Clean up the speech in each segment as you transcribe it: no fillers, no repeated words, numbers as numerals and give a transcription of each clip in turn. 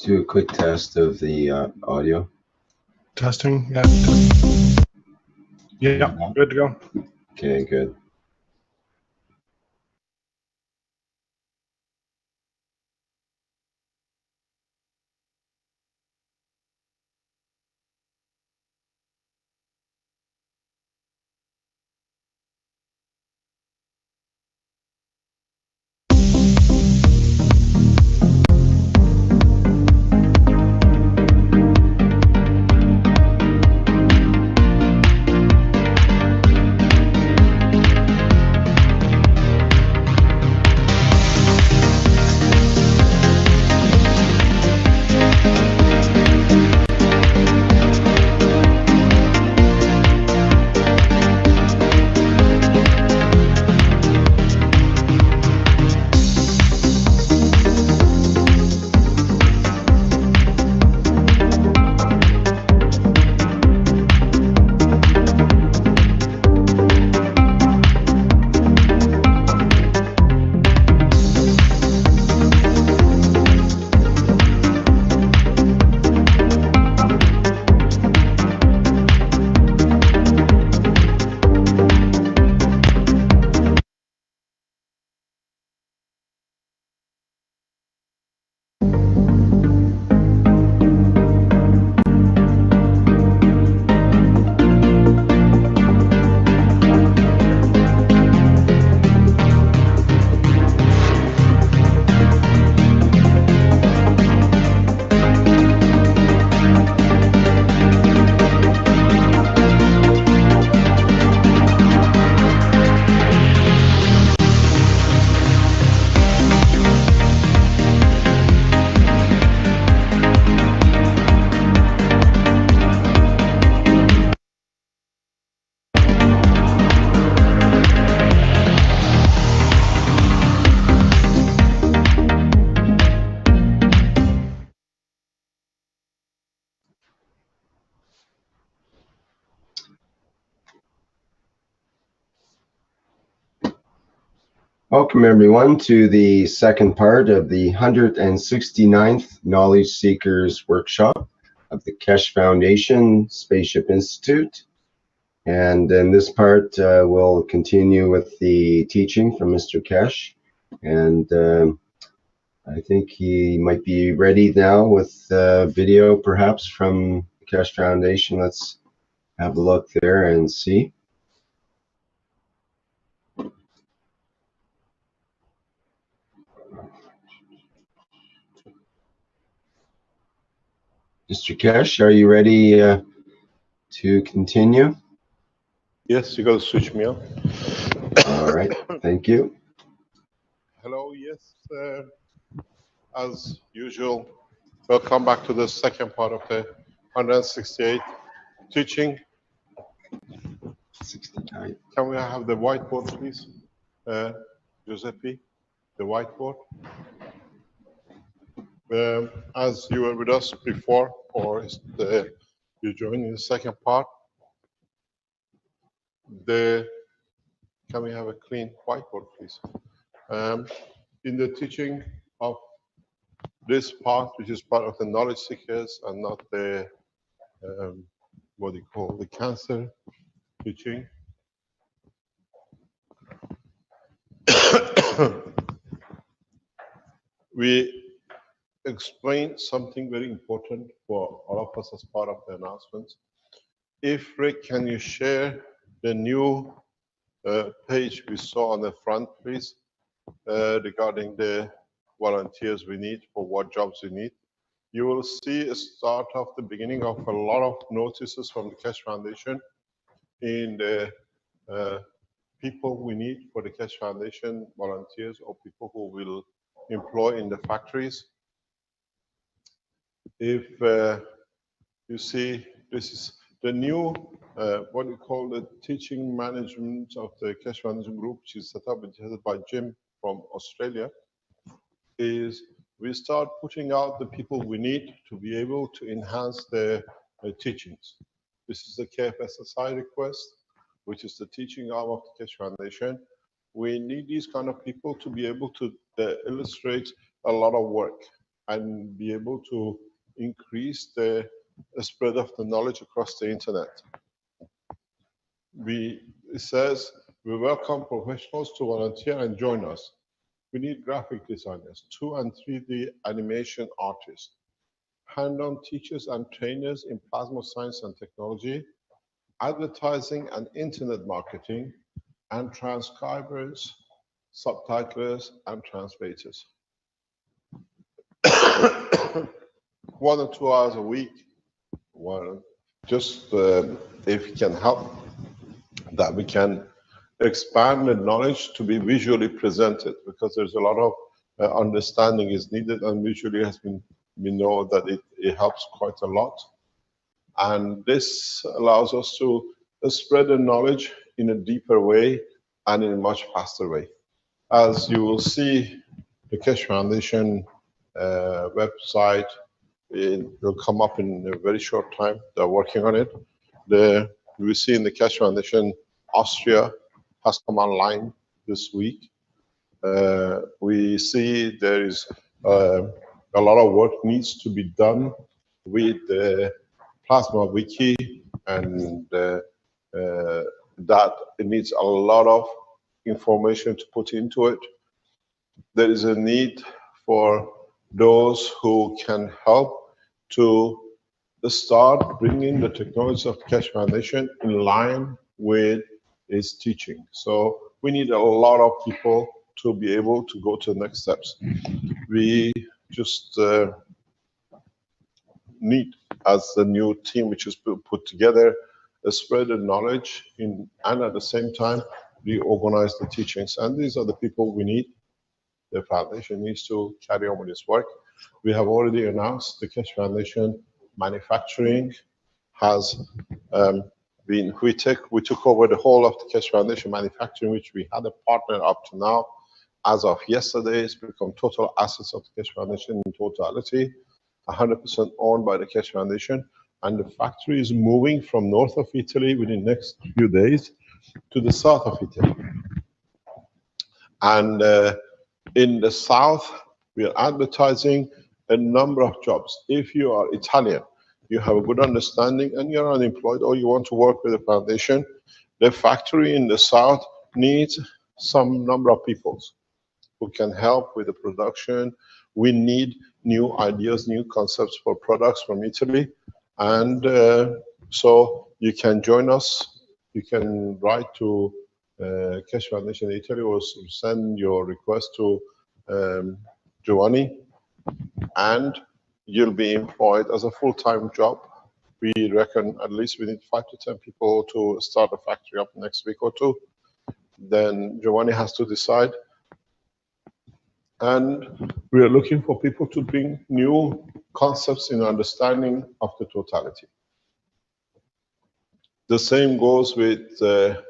Do a quick test of the audio. Testing, yeah. Yeah, good to go. Okay, good. Welcome everyone to the second part of the 169th Knowledge Seekers Workshop of the Keshe Foundation Spaceship Institute. And in this part, we'll continue with the teaching from Mr. Keshe. And I think he might be ready now with video perhaps from the Keshe Foundation. Let's have a look there and see. Mr. Keshe, are you ready to continue? Yes, you got to switch me on. All right, thank you. Hello, yes. As usual, welcome back to the second part of the 168 teaching. 69. Can we have the whiteboard, please? Giuseppe, the whiteboard. As you were with us before, or you joined in the second part, can we have a clean whiteboard, please? In the teaching of this part, which is part of the knowledge seekers and not the what you call the cancer teaching. We explain something very important for all of us as part of the announcements. If Rick, can you share the new page we saw on the front, please, regarding the volunteers we need for what jobs we need. You will see a start of the beginning of a lot of notices from the Keshe Foundation in the people we need for the Keshe Foundation, volunteers or people who will employ in the factories. If you see, this is the new, what we call the teaching management of the Keshe Foundation group, which is set up and headed by Jim from Australia, is we start putting out the people we need to be able to enhance their teachings. This is the KFSSI request, which is the teaching arm of the Keshe Foundation. We need these kind of people to be able to illustrate a lot of work. and be able to increase the spread of the knowledge across the internet. It says, we welcome professionals to volunteer and join us. We need graphic designers, 2 and 3D animation artists, hand-on teachers and trainers in plasma science and technology, advertising and internet marketing, and transcribers, subtitlers, and translators. 1 or 2 hours a week. Just if we can help, that we can expand the knowledge to be visually presented, because there's a lot of understanding is needed, and visually we know that it helps quite a lot. And this allows us to spread the knowledge in a deeper way and in a much faster way. As you will see, the Keshe Foundation website, it will come up in a very short time. They're working on it. We see in the Keshe Foundation, Austria has come online this week. We see there is a lot of work needs to be done with the Plasma Wiki, and that it needs a lot of information to put into it. There is a need for those who can help to start bringing the technology of the Keshe Foundation in line with its teaching. So we need a lot of people to be able to go to the next steps. We just need, as the new team which is put together, spread the knowledge and at the same time reorganize the teachings. And these are the people we need. The foundation needs to carry on with its work. We have already announced the Keshe Foundation manufacturing has been, we took over the whole of the Keshe Foundation manufacturing, which we had a partner up to now. As of yesterday, it's become total assets of the Keshe Foundation in totality, 100% owned by the Keshe Foundation. And the factory is moving from north of Italy within the next few days to the south of Italy. And in the south, we are advertising a number of jobs. If you are Italian, you have a good understanding and you're unemployed, or you want to work with the foundation, the factory in the south needs some number of people who can help with the production. We need new ideas, new concepts for products from Italy. And so you can join us. You can write to Keshe Foundation Italy, or send your request to Giovanni, and you'll be employed as a full-time job. We reckon at least we need 5 to 10 people to start the factory up next week or 2. Then Giovanni has to decide. And we are looking for people to bring new concepts in understanding of the totality. The same goes with the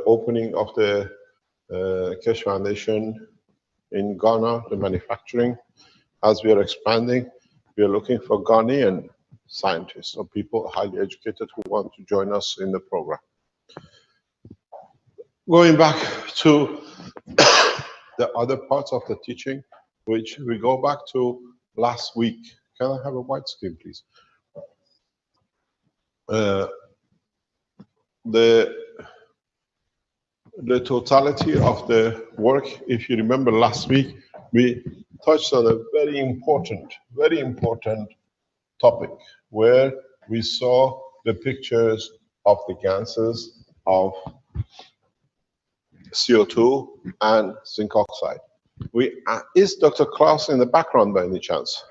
opening of the Keshe Foundation in Ghana, the manufacturing. As we are expanding, we are looking for Ghanaian scientists or people highly educated who want to join us in the program. Going back to the other parts of the teaching, which we go back to last week. Can I have a white screen, please? The totality of the work, if you remember last week, we touched on a very important topic where we saw the pictures of the gases of CO2 and zinc oxide. Is Dr. Klaus in the background by any chance?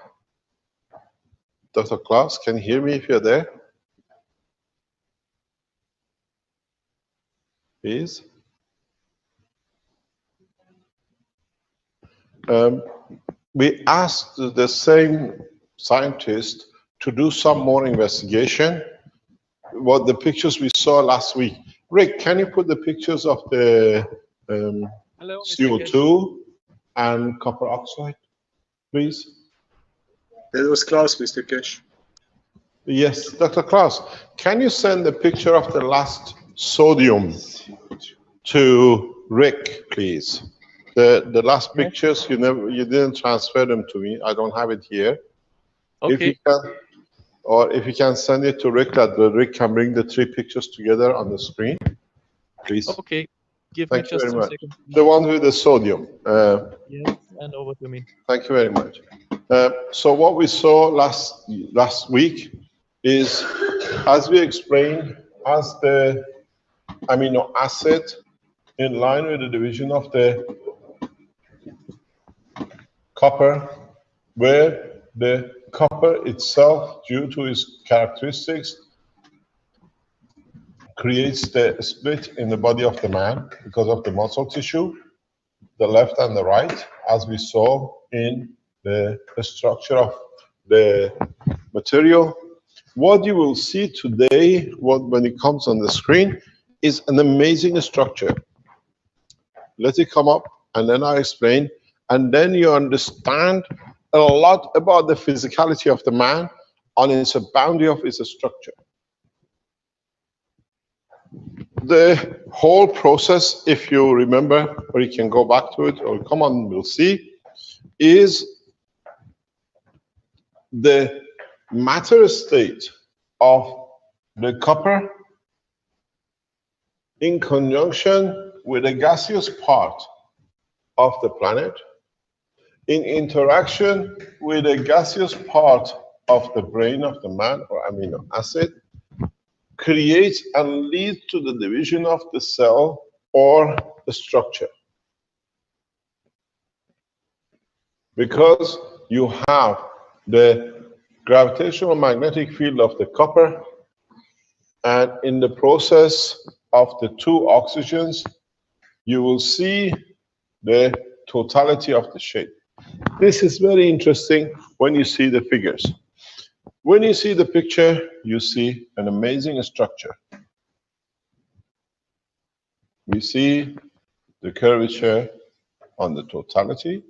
Dr. Klaus, can you hear me if you're there? Please. We asked the same scientist to do some more investigation. What the pictures we saw last week. Rick, can you put the pictures of the CO2 and copper oxide, please? That was Klaus, Mr. Keshe. Yes, Dr. Klaus, can you send the picture of the last sodium to Rick, please? The last pictures, you didn't transfer them to me. I don't have it here. Okay. If you can, or if you can send it to Rick, that Rick can bring the 3 pictures together on the screen, please. Okay. Give me Thank you just very some much. seconds. The one with the sodium. Yes, and over to me. Thank you very much. So what we saw last week is, as we explained, as the amino acid in line with the division of the copper, where the copper itself, due to its characteristics, creates the split in the body of the man because of the muscle tissue, the left and the right, as we saw in the structure of the material. What you will see today, when it comes on the screen, is an amazing structure. Let it come up, and then I'll explain, and then you understand a lot about the physicality of the man on its boundary of its structure. The whole process, if you remember, or you can go back to it, or come on, we'll see, is the matter state of the copper in conjunction with the gaseous part of the planet, in interaction with the gaseous part of the brain of the man, or amino acid, creates and leads to the division of the cell or the structure. Because you have the gravitational magnetic field of the copper, and in the process of the 2 oxygens, you will see the totality of the shape. This is very interesting when you see the figures. When you see the picture, you see an amazing structure. We see the curvature on the totality.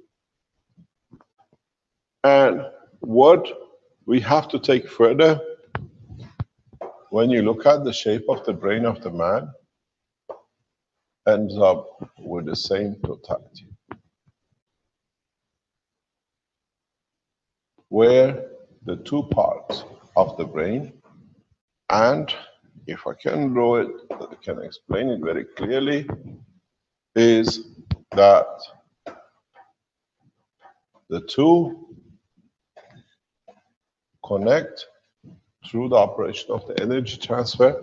And what we have to take further, when you look at the shape of the brain of the man, ends up with the same totality. Where the 2 parts of the brain, and if I can draw it, I can explain it very clearly, is that the 2 connect through the operation of the energy transfer.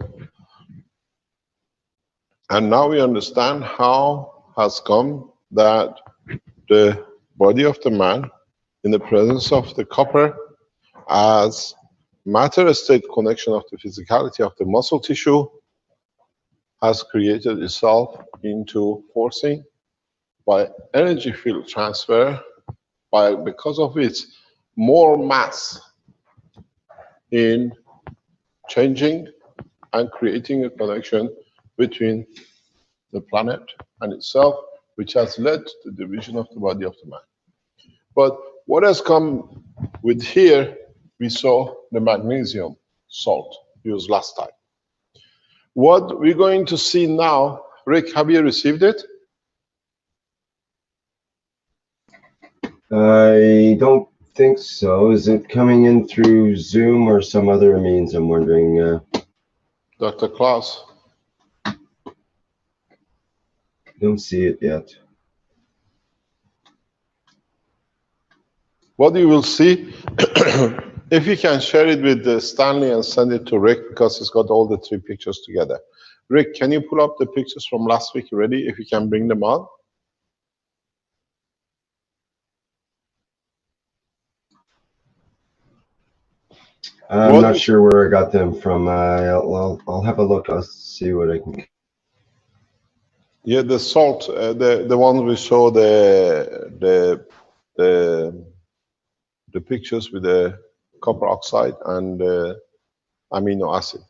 And now we understand how has come that the body of the man, in the presence of the copper, as matter state connection of the physicality of the muscle tissue, has created itself into forcing by energy field transfer, because of its more mass in changing and creating a connection between the planet and itself, which has led to the division of the body of the man. But what has come with here, we saw the magnesium salt used last time. What we're going to see now, Rick, have you received it? I don't think so. Is it coming in through Zoom or some other means? I'm wondering. Dr. Klaus? Don't see it yet. What you will see, if you can share it with Stanley and send it to Rick, because it's got all the 3 pictures together. Rick, can you pull up the pictures from last week already, if you can bring them on? I'm not sure where I got them from. I'll have a look. I'll see what I can. Yeah, the salt, the one we saw the pictures with the copper oxide and amino acid.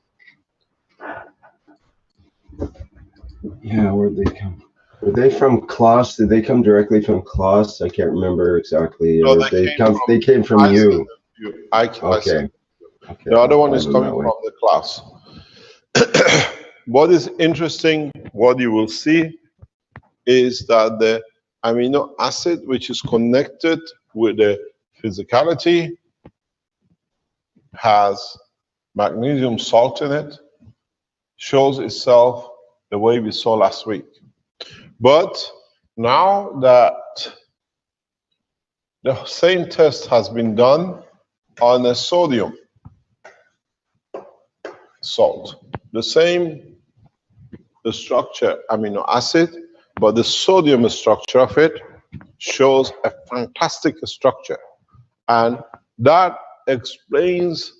Yeah, where'd they come? Were they from Klaus? Did they come directly from Klaus? I can't remember exactly. No, they came from you. Okay. Okay. The other one is coming from the class. What is interesting, what you will see, is that the amino acid which is connected with the physicality, has magnesium salt in it, shows itself the way we saw last week. But now that the same test has been done on a sodium salt, the same structure amino acid, but the sodium structure of it shows a fantastic structure, and that explains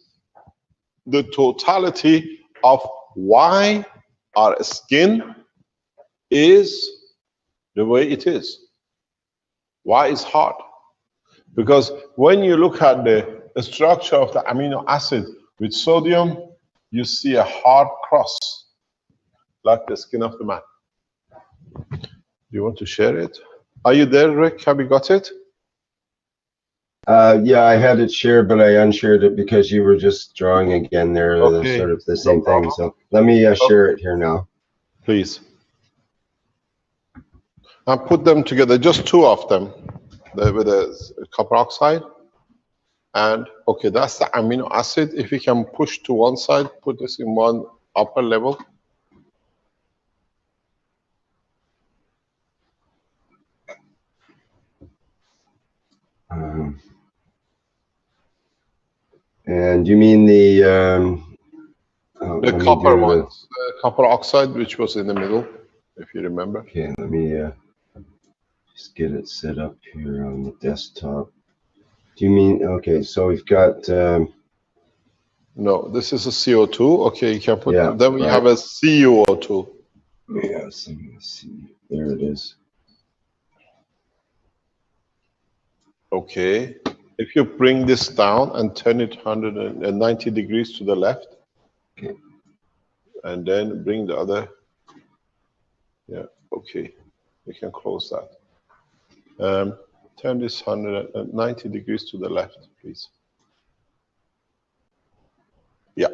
the totality of why our skin is the way it is. Why it's hard? Because when you look at the structure of the amino acid with sodium, you see a hard cross, like the skin of the man. Do you want to share it? Are you there, Rick? Have you got it? Yeah, I had it shared, but I unshared it because you were just drawing again there, Okay, sort of the same no thing. problem. So let me share it here now. Please. And put them together, just two of them, with a copper oxide. And okay, that's the amino acid. If you can push to one side, put this in one upper level. And you mean the The copper ones, the copper oxide, which was in the middle, if you remember. Okay, let me just get it set up here on the desktop. Do you mean, okay, so we've got No, this is a CO2. Okay, you can put, yeah, then we right. have a CuO2. Yes, let me see. There it is. Okay, if you bring this down and turn it 190 degrees to the left, Okay. and then bring the other, yeah, okay, we can close that. Turn this 190 degrees to the left, please. Yeah.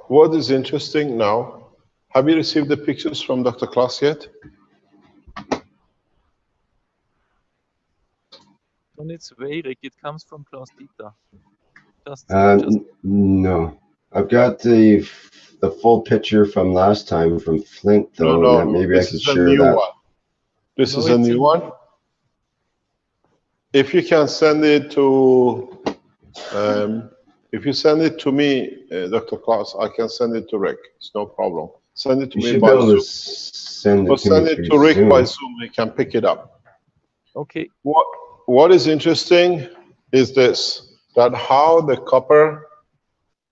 What is interesting now, have you received the pictures from Dr. Klaus yet? On its way, Rick. It comes from Klaus Dieter. Just No, I've got the full picture from last time from Flint though, No, and maybe I this can is a share new that. one. This No, is a it's new in- one. If you can send it to, if you send it to me, Dr. Klaus, I can send it to Rick. It's no problem. Send it to You me should be by able Zoom. to send Or it to send me it through to Rick by Zoom. Zoom. He can pick it up. Okay. What is interesting is this, that how the copper,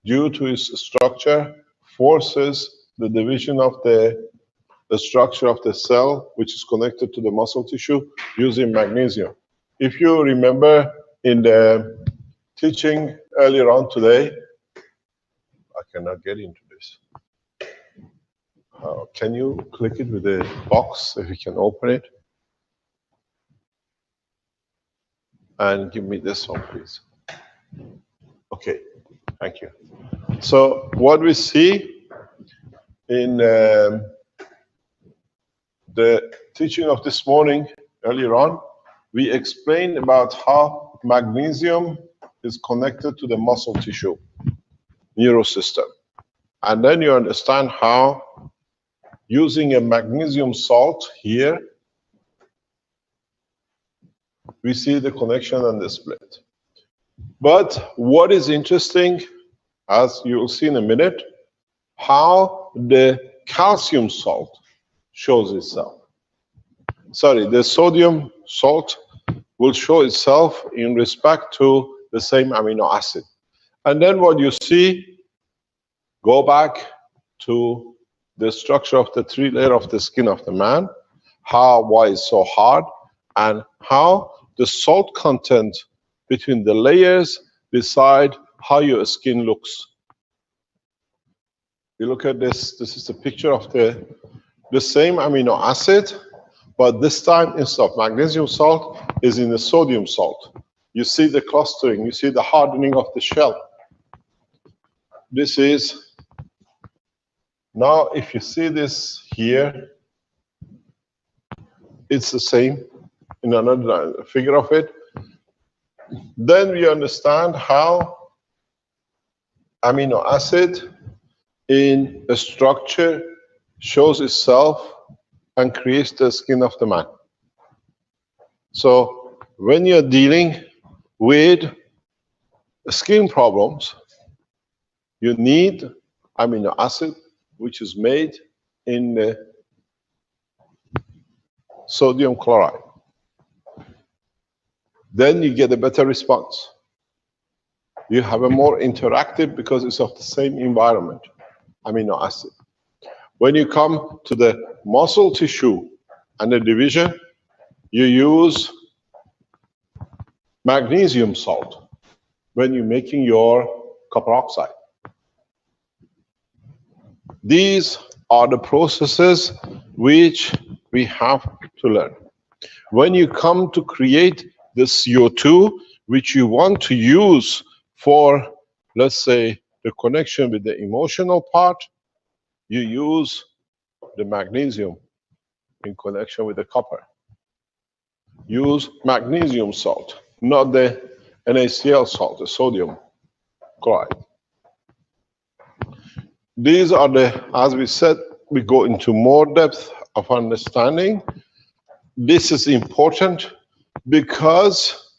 due to its structure, forces the division of the structure of the cell, which is connected to the muscle tissue, using magnesium. If you remember in the teaching earlier on today, I cannot get into this. Can you click it with the box, if you can open it? And give me this one, please. Okay, thank you. So what we see in the teaching of this morning, earlier on, we explained about how magnesium is connected to the muscle tissue, neurosystem. And then you understand how using a magnesium salt here, we see the connection and the split. But what is interesting, as you will see in a minute, how the calcium salt shows itself. Sorry, the sodium salt will show itself in respect to the same amino acid. And then what you see, go back to the structure of the three layer of the skin of the man, why it's so hard, and how the salt content between the layers decide how your skin looks. You look at this, this is a picture of the same amino acid, but this time instead of magnesium salt is in the sodium salt. You see the clustering, you see the hardening of the shell. This is, now if you see this here, it's the same in another figure of it. Then we understand how amino acid in a structure shows itself and creates the skin of the man. So when you're dealing with skin problems, you need amino acid, which is made in the sodium chloride. Then you get a better response. You have a more interactive because it's of the same environment, amino acid. When you come to the muscle tissue and the division, you use magnesium salt when you're making your copper oxide. These are the processes which we have to learn. When you come to create the CO2, which you want to use for, let's say, the connection with the emotional part, you use the magnesium in connection with the copper. Use magnesium salt, not the NaCl salt, the sodium chloride. These are the, as we said, we go into more depth of understanding. This is important because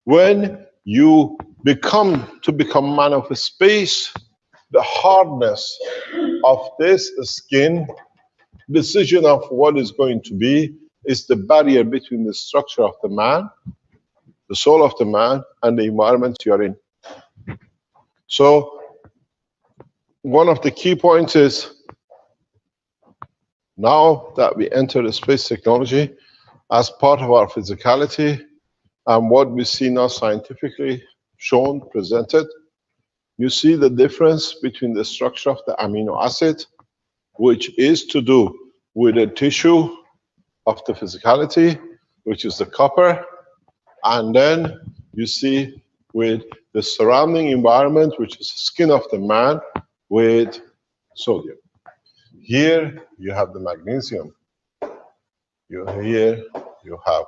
when you become man of space, the hardness of this skin, decision of what is going to be, is the barrier between the structure of the man, the soul of the man, and the environment you are in. So one of the key points is, now that we enter the space technology as part of our physicality and what we see now scientifically shown, presented, you see the difference between the structure of the amino acid, which is to do with the tissue of the physicality, which is the copper, and then you see with the surrounding environment, which is the skin of the man, with sodium. Here you have the magnesium. Here you have,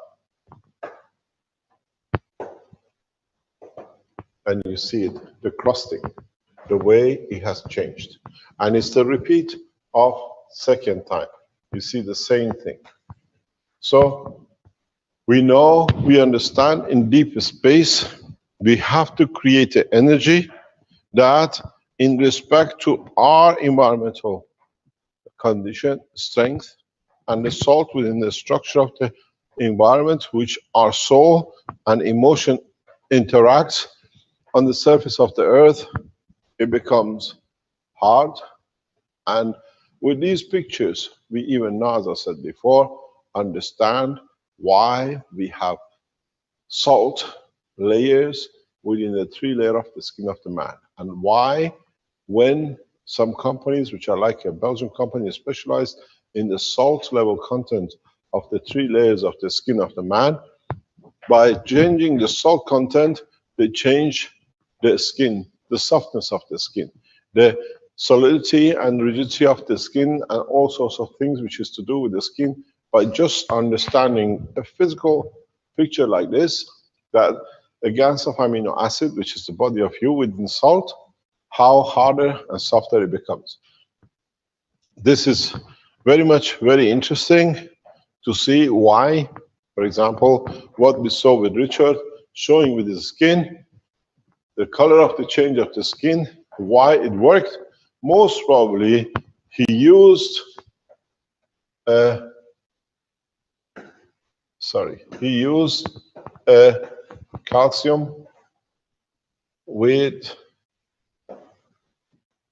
and you see it, the crusting, the way it has changed. And it's the repeat of second time. You see the same thing. So we know, we understand in deep space, we have to create an energy that in respect to our environmental condition, strength, and the salt within the structure of the environment, which our soul and emotion interacts on the surface of the earth, it becomes hard. And with these pictures, we even now, as I said before, understand why we have salt layers within the 3 layers of the skin of the man, and why when some companies, which are like a Belgian company specialized in the salt level content of the 3 layers of the skin of the man, by changing the salt content, they change the skin, the softness of the skin, the solidity and rigidity of the skin, and all sorts of things which is to do with the skin. By just understanding a physical picture like this, that a gas of amino acid, which is the body of you within salt, how harder and softer it becomes. This is very interesting to see why, for example, what we saw with Richard, showing with his skin, the color of the change of the skin, why it worked. Most probably he used a calcium with,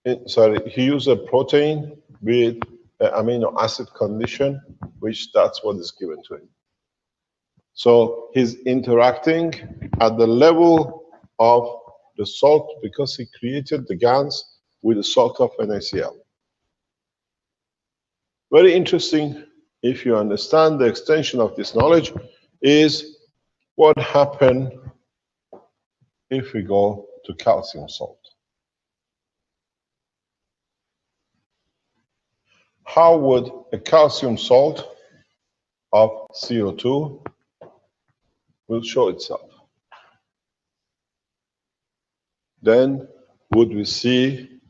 he used a protein with an amino acid condition, which that's what is given to him. So he's interacting at the level of the salt because he created the GANs with the salt of NaCl. Very interesting, if you understand the extension of this knowledge, is what happened if we go to calcium salt. How would a calcium salt of CO2 will show itself. Then would we see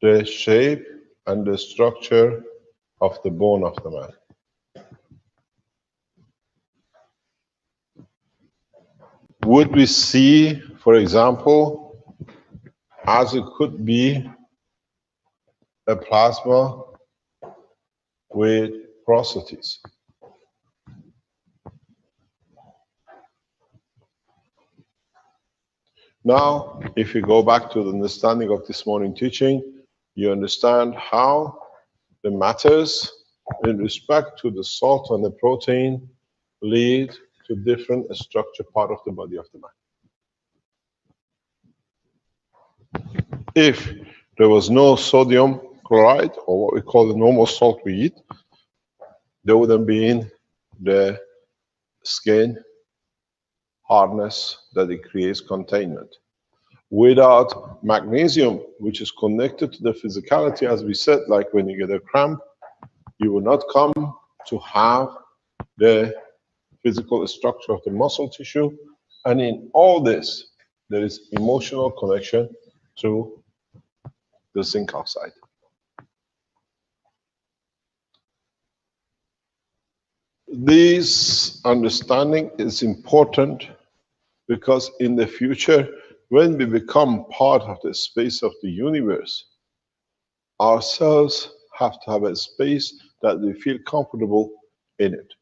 the shape and the structure of the bone of the man. Would we see, for example, as it could be a plasma with porosities? Now, if you go back to the understanding of this morning teaching, you understand how the matters in respect to the salt and the protein lead to different structure part of the body of the man. If there was no sodium chloride, or what we call the normal salt we eat, there wouldn't be in the skin hardness that it creates containment. Without magnesium, which is connected to the physicality, as we said, like when you get a cramp, you will not come to have the physical structure of the muscle tissue. And in all this, there is emotional connection to the zinc oxide. This understanding is important because in the future, when we become part of the space of the universe, our cells have to have a space that we feel comfortable in it.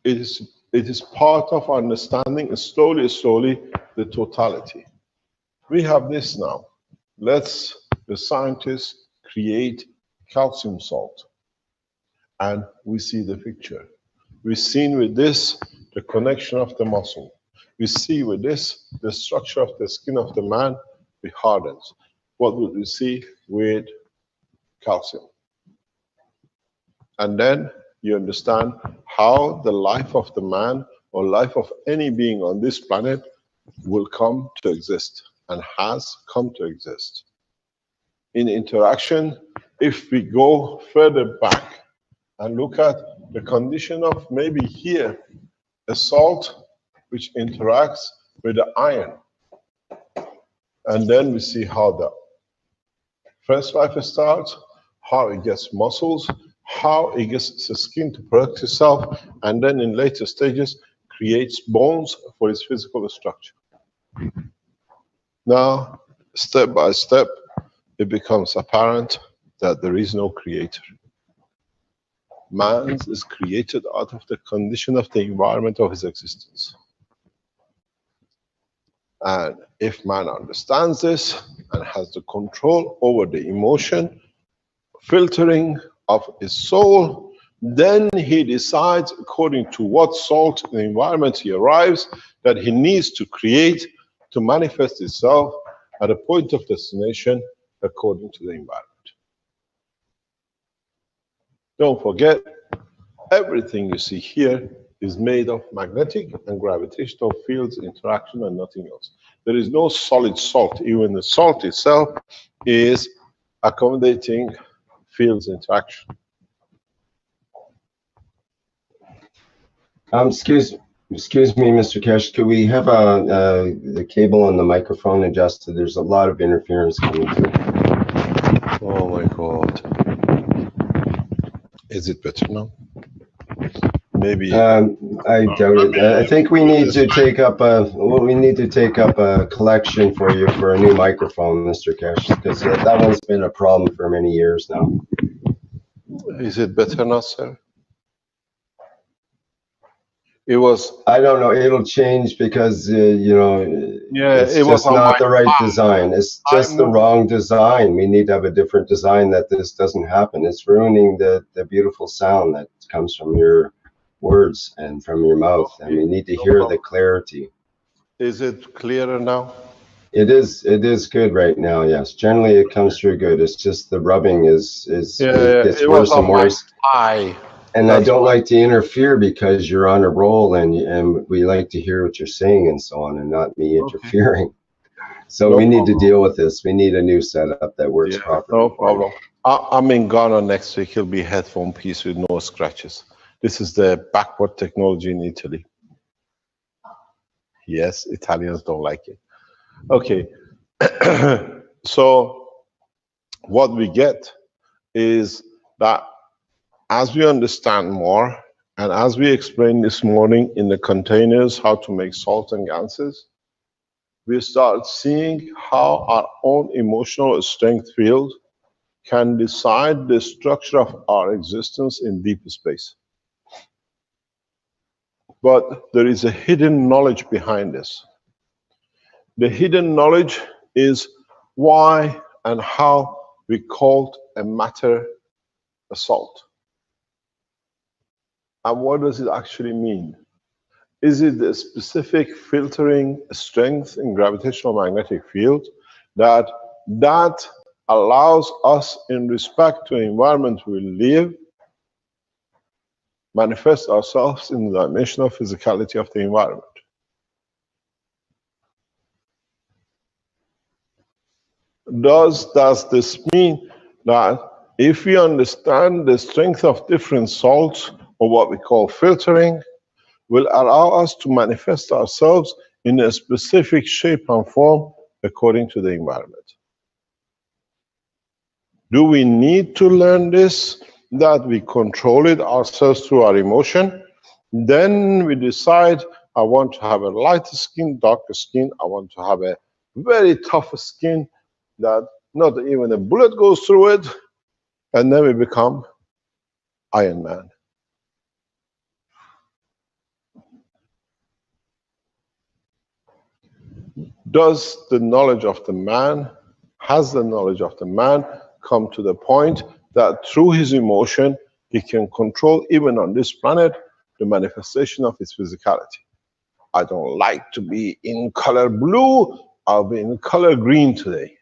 It is part of understanding slowly the totality. We have this now. Let's, the scientists, create calcium salt. And we see the picture. We've seen with this the connection of the muscle. We see with this the structure of the skin of the man be hardens. What would we see with calcium? And then you understand how the life of the man or life of any being on this planet will come to exist and has come to exist. In interaction, if we go further back and look at the condition of maybe here, a salt which interacts with the iron. And then we see how the first life starts, how it gets muscles, how it gets the skin to protect itself, and then in later stages creates bones for its physical structure. Now, step by step, it becomes apparent that there is no creator. Man is created out of the condition of the environment of his existence. And if man understands this and has the control over the emotion, filtering of his soul, then he decides according to what salt in the environment he arrives that he needs to create to manifest itself at a point of destination according to the environment. Don't forget, everything you see here is made of magnetic and gravitational fields interaction and nothing else. There is no solid salt. Even the salt itself is accommodating fields interaction. Excuse me, Mr. Keshe. Could we have the cable on the microphone adjusted? There's a lot of interference coming through. Oh my God. Is it better now? Maybe. I doubt it. I think we need to take up a collection for you for a new microphone, Mr. Keshe, because that one's been a problem for many years now. Is it better now, sir? It was. I don't know. It'll change because Yeah, it's it was just not the right plan. design. It's just the wrong design. We need to have a different design that this doesn't happen. It's ruining the beautiful sound that comes from your words and from your mouth, and we need to hear the clarity. Is it clearer now? It is good right now. Yes, generally it comes through good. It's just the rubbing it gets worse and worse. And I don't like to interfere because you're on a roll and we like to hear what you're saying and so on, and not me interfering. So No we need to problem. deal with this. We need a new setup that works Yeah, properly. no problem. I'm in Ghana next week. It'll be headphone piece with no scratches. This is the backward technology in Italy. Yes, Italians don't like it. Okay. So what we get is that as we understand more, and as we explained this morning in the containers, how to make salt and gases, we start seeing how our own emotional strength field can decide the structure of our existence in deep space. But there is a hidden knowledge behind this. The hidden knowledge is why and how we called a matter a salt. And what does it actually mean? Is it the specific filtering strength in gravitational magnetic field that allows us, in respect to the environment we live, manifest ourselves in the dimension of physicality of the environment? Does this mean that if we understand the strength of different salts, or what we call filtering, will allow us to manifest ourselves in a specific shape and form according to the environment? Do we need to learn this, that we control it ourselves through our emotion? Then we decide, I want to have a lighter skin, darker skin, I want to have a very tough skin that not even a bullet goes through it, and then we become Iron Man. Does the knowledge of the man, has the knowledge of the man come to the point that through his emotion, he can control, even on this planet, the manifestation of his physicality? I don't like to be in color blue, I'll be in color green today.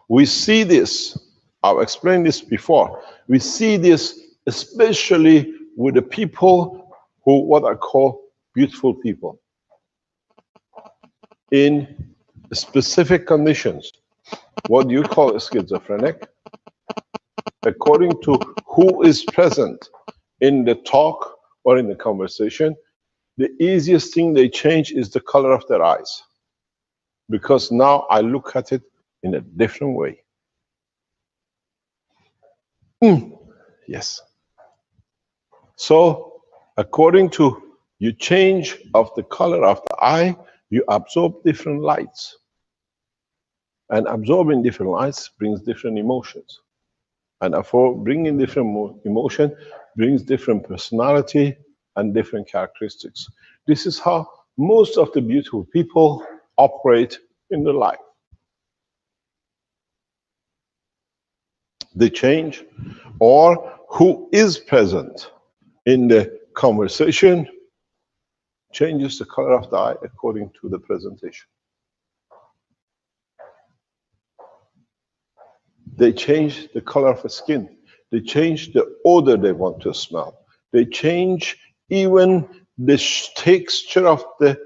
We see this, I've explained this before, we see this especially with the people who, what I call beautiful people. In specific conditions, what you call a schizophrenic, according to who is present in the talk or in the conversation, the easiest thing they change is the color of their eyes. Because now I look at it in a different way. Yes. So, according to your change of the color of the eye, you absorb different lights. And absorbing different lights brings different emotions. And therefore, bringing different emotion brings different personality and different characteristics. This is how most of the beautiful people operate in their life. They change, or who is present in the conversation changes the color of the eye according to the presentation. They change the color of the skin. They change the odor they want to smell. They change even the texture of the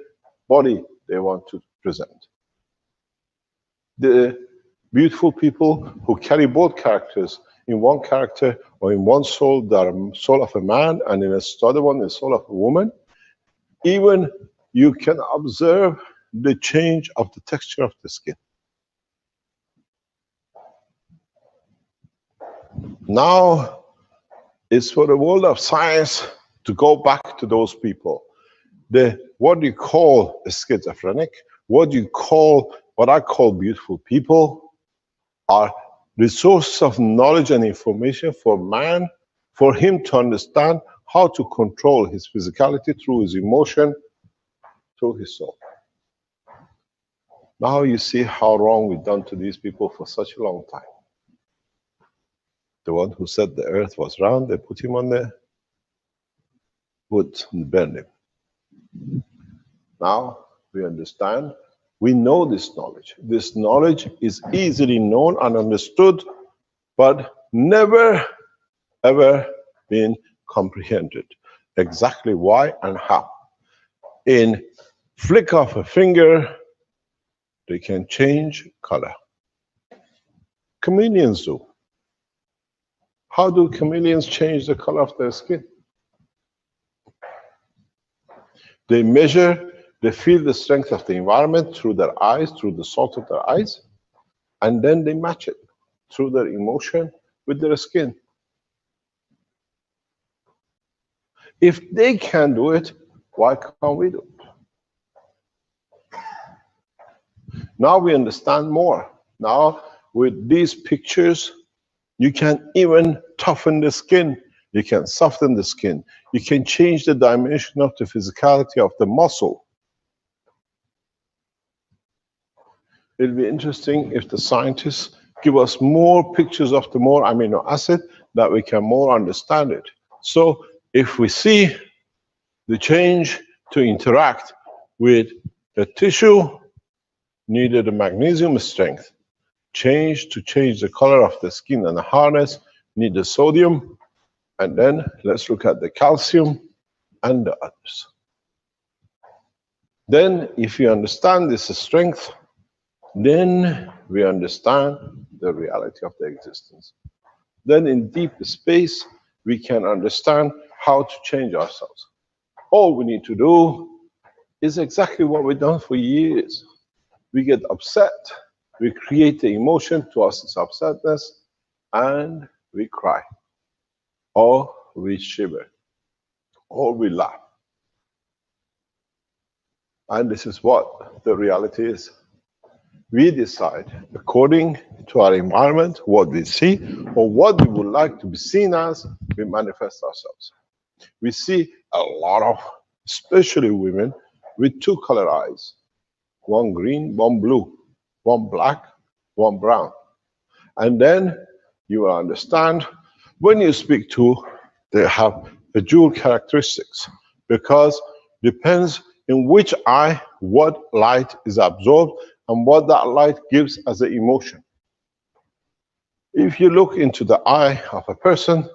body they want to present. The beautiful people who carry both characters, in one character or in one soul, they are a soul of a man, and in the other one, the soul of a woman. Even you can observe the change of the texture of the skin. Now, it's for the world of science to go back to those people. What you call a schizophrenic, what I call beautiful people, are resources of knowledge and information for man, for him to understand how to control his physicality through his emotion, through his soul. Now you see how wrong we've done to these people for such a long time. The one who said the earth was round, they put him on the wood and burned him. Now we understand, we know this knowledge. This knowledge is easily known and understood, but never ever been comprehended. Exactly why and how. in flick of a finger, they can change color. Chameleons do. How do chameleons change the color of their skin? They measure, they feel the strength of the environment through their eyes, through the salt of their eyes, and then they match it through their emotion with their skin. If they can do it, why can't we do it? Now we understand more. Now, with these pictures, you can even toughen the skin. You can soften the skin. You can change the dimension of the physicality of the muscle. It'll be interesting if the scientists give us more pictures of the more amino acid, that we can more understand it. So if we see the change to interact with the tissue, needed a magnesium strength. Change to change the color of the skin and the harness, need the sodium. And then let's look at the calcium and the others. Then if you understand this strength, then we understand the reality of the existence. Then in deep space, we can understand how to change ourselves. All we need to do is exactly what we've done for years. We get upset, we create the emotion to us, it's upsetness, and we cry, or we shiver, or we laugh. And this is what the reality is. We decide, according to our environment, what we see, or what we would like to be seen as, we manifest ourselves. We see a lot of, especially women, with two color eyes. One green, one blue, one black, one brown. And then you will understand, when you speak to, they have a dual characteristics, because depends in which eye, what light is absorbed, and what that light gives as an emotion. If you look into the eye of a person,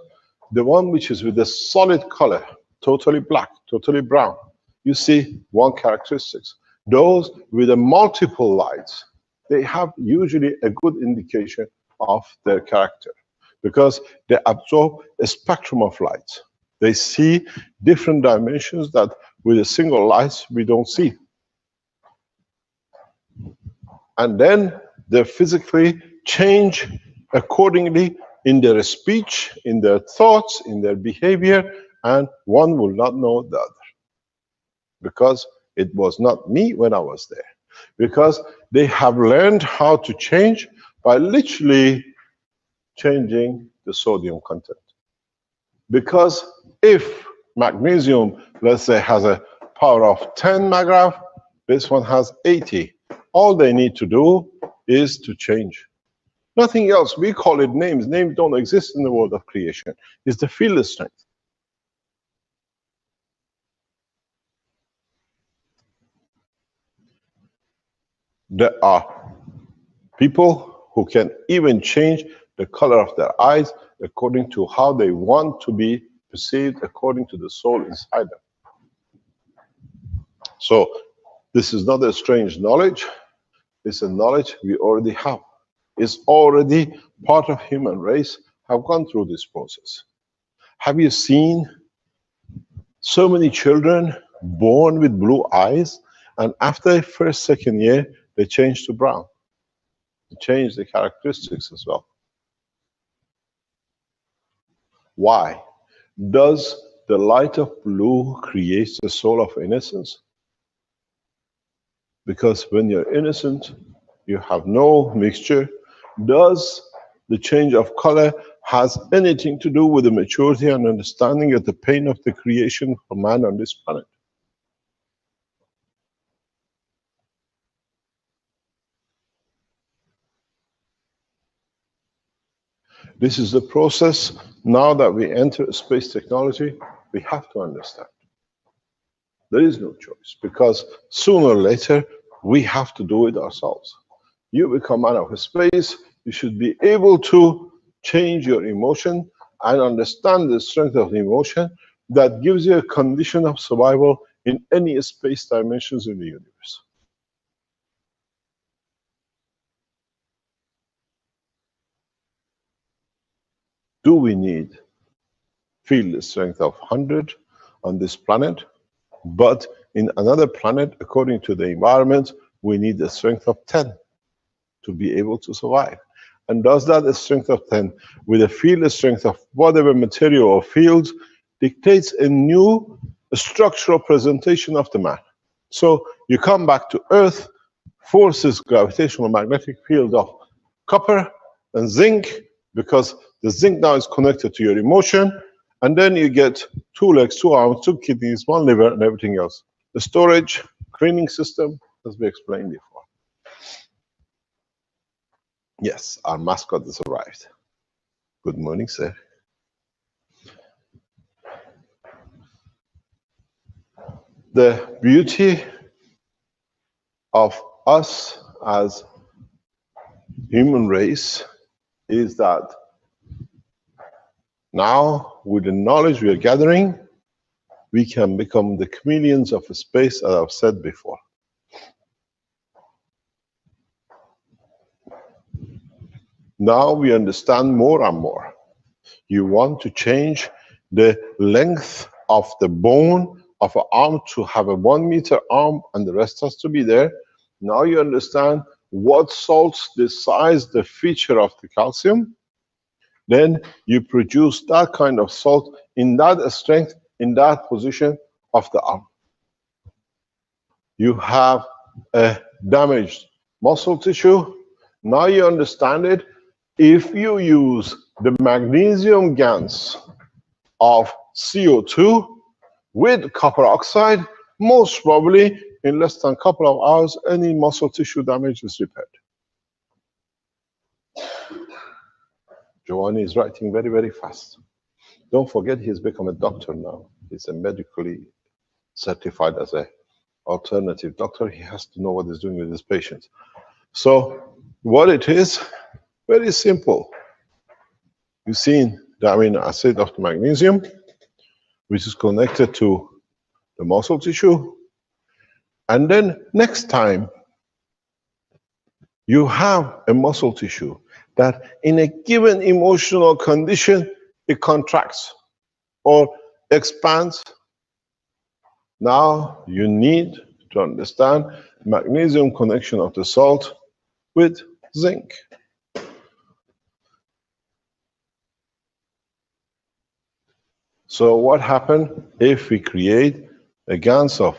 the one which is with a solid color, totally black, totally brown, you see one characteristics. Those with a multiple lights, they have usually a good indication of their character, because they absorb a spectrum of light. They see different dimensions that with a single light we don't see. And then they physically change accordingly in their speech, in their thoughts, in their behavior, and one will not know the other. Because it was not me when I was there. Because they have learned how to change by literally changing the sodium content. Because if magnesium, let's say, has a power of 10 megagraph, this one has 80. All they need to do is to change. Nothing else. We call it names. Names don't exist in the world of creation. It's the field strength. There are people who can even change the color of their eyes according to how they want to be perceived, according to the soul inside them. So this is not a strange knowledge. It's a knowledge we already have. It's already part of human race, have gone through this process. Have you seen so many children born with blue eyes, and after first, second year, they change to brown? They change the characteristics as well. Why? Does the light of blue create the soul of innocence? Because when you're innocent, you have no mixture. Does the change of color has anything to do with the maturity and understanding of the pain of the creation of man on this planet? This is the process. Now that we enter space technology, we have to understand. There is no choice, because sooner or later, we have to do it ourselves. You become man of space, you should be able to change your emotion and understand the strength of the emotion that gives you a condition of survival in any space dimensions in the universe. Do we need field strength of 100 on this planet? But in another planet, according to the environment, we need a strength of 10 to be able to survive. And does that strength of 10 with a field strength of whatever material or field dictates a new structural presentation of the man. So you come back to Earth, forces gravitational magnetic field of copper and zinc, because the zinc now is connected to your emotion, and then you get 2 legs, 2 arms, 2 kidneys, 1 liver, and everything else. The storage, cleaning system, as we explained before. Yes, our mascot has arrived. Good morning, sir. The beauty of us as human race is that now, with the knowledge we are gathering, we can become the chameleons of space, as I've said before. Now we understand more and more. You want to change the length of the bone of an arm to have a 1 meter arm and the rest has to be there. Now you understand what salts decide the feature of the calcium. Then you produce that kind of salt in that strength, in that position of the arm. You have a damaged muscle tissue. Now you understand it. If you use the magnesium GANs of CO2 with copper oxide, most probably in less than a couple of hours, any muscle tissue damage is repaired. Giovanni is writing very, very fast. Don't forget he's become a doctor now. He's a medically certified as an alternative doctor. He has to know what he's doing with his patients. So what it is, very simple. You've seen the amino acid of the magnesium, which is connected to the muscle tissue. And then next time you have a muscle tissue that in a given emotional condition, it contracts or expands. Now you need to understand magnesium connection of the salt with zinc. So what happens if we create a GANs of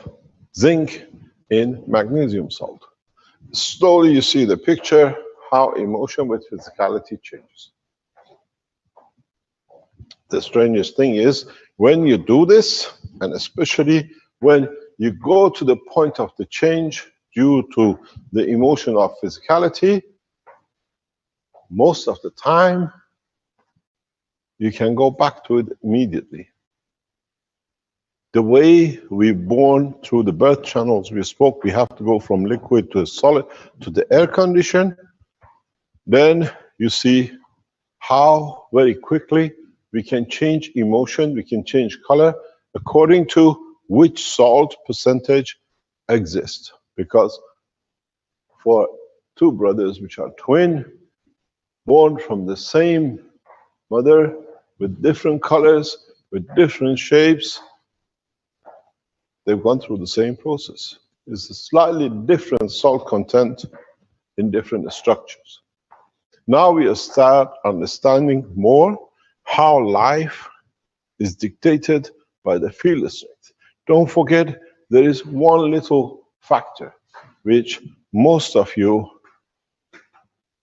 zinc in magnesium salt? Slowly you see the picture, how emotion with physicality changes. The strangest thing is, when you do this, and especially when you go to the point of the change due to the emotion of physicality, most of the time, you can go back to it immediately. The way we're born through the birth channels we spoke, we have to go from liquid to a solid to the air condition. Then you see how very quickly we can change emotion, we can change color according to which salt percentage exists. Because for 2 brothers which are twin, born from the same mother, with different colors, with different shapes, they've gone through the same process. It's a slightly different salt content in different structures. Now we start understanding more how life is dictated by the field strength. Don't forget, there is one little factor which most of you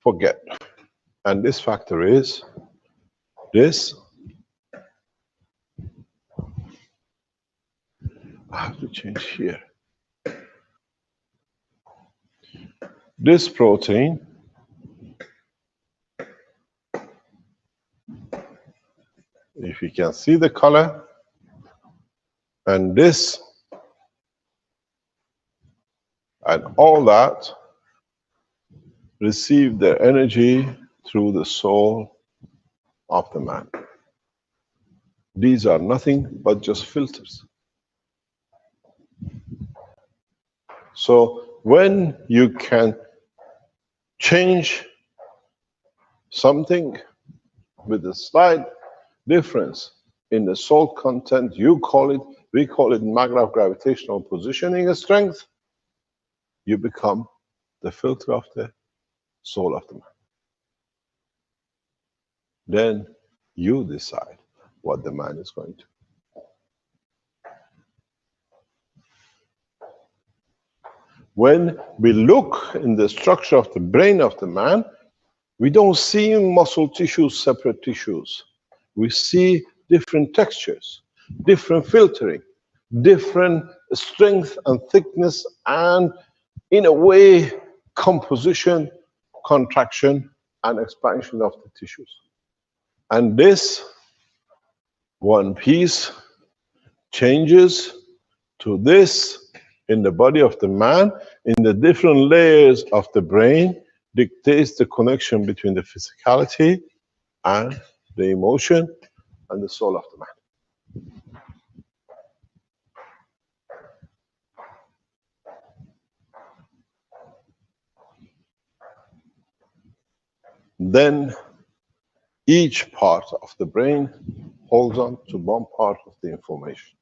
forget. And this factor is this. I have to change here. This protein if you can see the color, and this, and all that receive their energy through the soul of the man. These are nothing but just filters. So when you can change something with a slight difference in the salt content, you call it, we call it Maglev gravitational positioning strength, you become the filter of the soul of the man. Then you decide what the man is going to. When we look in the structure of the brain of the man, we don't see muscle tissues, separate tissues. We see different textures, different filtering, different strength and thickness, and in a way, composition, contraction, and expansion of the tissues. And this one piece changes to this in the body of the man, in the different layers of the brain, dictates the connection between the physicality and the emotion and the soul of the man. Then each part of the brain holds on to one part of the information,